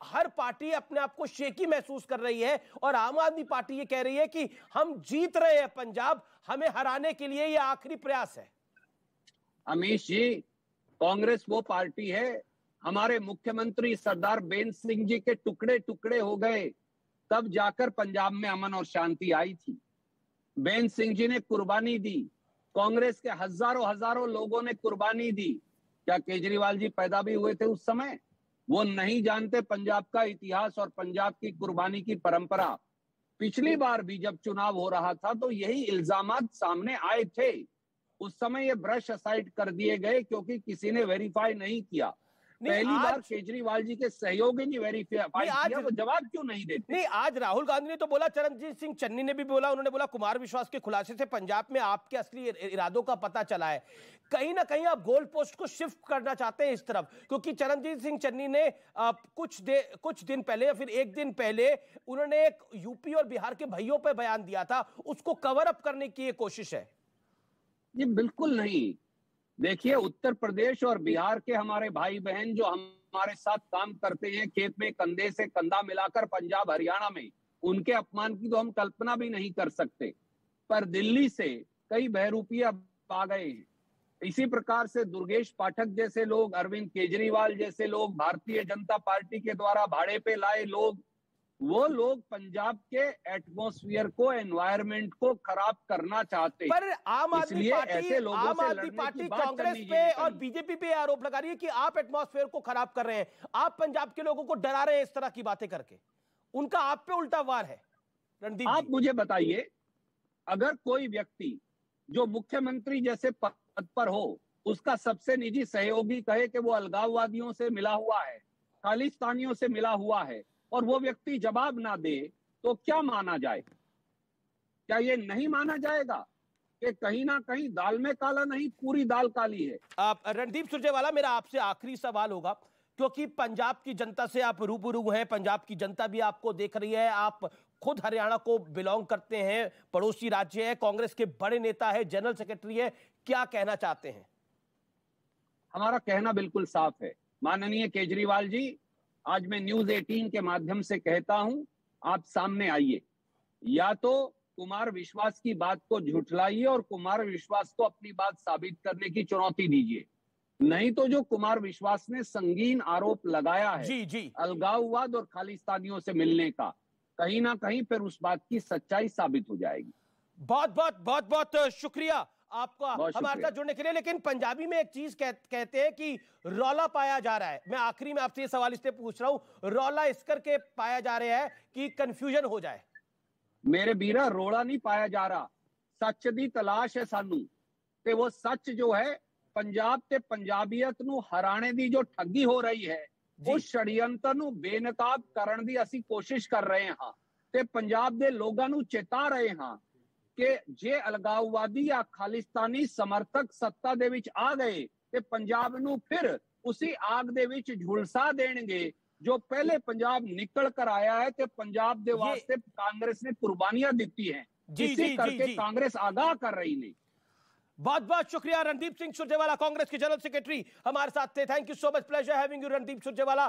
हर पार्टी अपने आप को शेकी महसूस कर रही है और आम आदमी पार्टी ये कह रही है कि हम जीत रहे हैं पंजाब, हमें हराने के लिए ये आखिरी प्रयास है। अमीश जी, कांग्रेस वो पार्टी है, हमारे मुख्यमंत्री सरदार बेन सिंह जी के टुकड़े टुकड़े हो गए तब जाकर पंजाब में अमन और शांति आई थी। बेन सिंह जी ने कुर्बानी दी, कांग्रेस के हजारों लोगों ने कुर्बानी दी। क्या केजरीवाल जी पैदा भी हुए थे उस समय? वो नहीं जानते पंजाब का इतिहास और पंजाब की कुर्बानी की परंपरा। पिछली बार भी जब चुनाव हो रहा था तो यही इल्जामात सामने आए थे उस समय ये ब्रश असाइड कर दिए गए क्योंकि किसी ने वेरीफाई नहीं किया। पहली बार केजरीवाल जी के सहयोगी ने वेरीफाई किया, वो जवाब क्यों नहीं देते? नहीं, आज राहुल गांधी ने तो बोला, चरणजीत सिंह चन्नी ने भी बोला, उन्होंने बोला कुमार विश्वास के खुलासे से पंजाब में आपके असली इरादों का पता चला है। कहीं ना कहीं आप गोल पोस्ट को शिफ्ट करना चाहते हैं इस तरफ, क्योंकि चरणजीत सिंह चन्नी ने कुछ दिन पहले या फिर एक दिन पहले उन्होंने एक यूपी और बिहार के भाइयों पर बयान दिया था, उसको कवर अप करने की कोशिश है। जी बिल्कुल नहीं। देखिए, उत्तर प्रदेश और बिहार के हमारे भाई बहन जो हमारे साथ काम करते हैं खेत में कंधे से कंधा मिलाकर पंजाब हरियाणा में, उनके अपमान की तो हम कल्पना भी नहीं कर सकते। पर दिल्ली से कई बहरूपिया आ गए हैं। इसी प्रकार से दुर्गेश पाठक जैसे लोग, अरविंद केजरीवाल जैसे लोग, भारतीय जनता पार्टी के द्वारा भाड़े पे लाए लोग, वो लोग पंजाब के एटमॉस्फेयर को, एनवायरनमेंट को खराब करना चाहते हैं। पर आम आदमी पार्टी कांग्रेस पे और बीजेपी पे आरोप लगा रही है कि आप एटमॉस्फेयर को खराब कर रहे हैं, आप पंजाब के लोगों को डरा रहे हैं इस तरह की बातें करके। उनका आप पे उल्टा वार है। रणदीप, आप मुझे बताइए, अगर कोई व्यक्ति जो मुख्यमंत्री जैसे पद पर हो, उसका सबसे निजी सहयोगी कहे कि वो अलगाववादियों से मिला हुआ है, खालिस्तानियों से मिला हुआ है, और वो व्यक्ति जवाब ना दे, तो क्या माना जाए? क्या ये नहीं माना जाएगा कि कहीं ना कहीं दाल में काला नहीं, पूरी दाल काली है? रणदीप सुरजेवाला, मेरा आपसे आखिरी सवाल होगा, क्योंकि पंजाब की जनता से आप रूबरू हैं, पंजाब की जनता भी आपको देख रही है, आप खुद हरियाणा को बिलोंग करते हैं, पड़ोसी राज्य है, कांग्रेस के बड़े नेता है, जनरल सेक्रेटरी है, क्या कहना चाहते हैं? हमारा कहना बिल्कुल साफ है। माननीय केजरीवाल जी, आज मैं न्यूज 18 के माध्यम से कहता हूं, आप सामने आइए, या तो कुमार विश्वास की बात को झुठलाइए और कुमार विश्वास को अपनी बात साबित करने की चुनौती दीजिए, नहीं तो जो कुमार विश्वास ने संगीन आरोप लगाया है अलगाववाद और खालिस्तानियों से मिलने का, कहीं ना कहीं फिर उस बात की सच्चाई साबित हो जाएगी। बहुत बहुत शुक्रिया आपका हमारे साथ जुड़ने के लिए। लेकिन पंजाबी में एक चीज कहते हैं कि रौला पाया जा रहा है। मैं आखिरी में आपसे ये सवाल इसलिए पूछ रहा हूं, रौला इस करके पाया जा रहा है कि कंफ्यूजन हो जाए। मेरे बीरा, रोड़ा नहीं पाया जा रहा, सच दी तलाश है सानू, ते वो सच जो है पंजाब ते पंजाबीयत नू हराने दी जो ठगी हो रही है, उस षड्यंत्र नू बेनकाब करन दी असी कोशिश कर रहे हां ते पंजाब दे लोगां नू चेता रहे हां कि जे अलगाववादी या खालिस्तानी समर्थक सत्ता दे विच आ गए ते पंजाब नू फिर उसी आग दे विच झुलसा देणगे जो पहले पंजाब निकल कर आया है। ते पंजाब दे वास्ते कांग्रेस ने कुर्बानियां दी हैं, जिसे करके कांग्रेस आगाह कर रही नहीं। बहुत बहुत शुक्रिया रणदीप सिंह सुरजेवाला, कांग्रेस के जनरल सेक्रेटरी हमारे साथ थे। Thank you so much, pleasure having you Randeep Surjewala.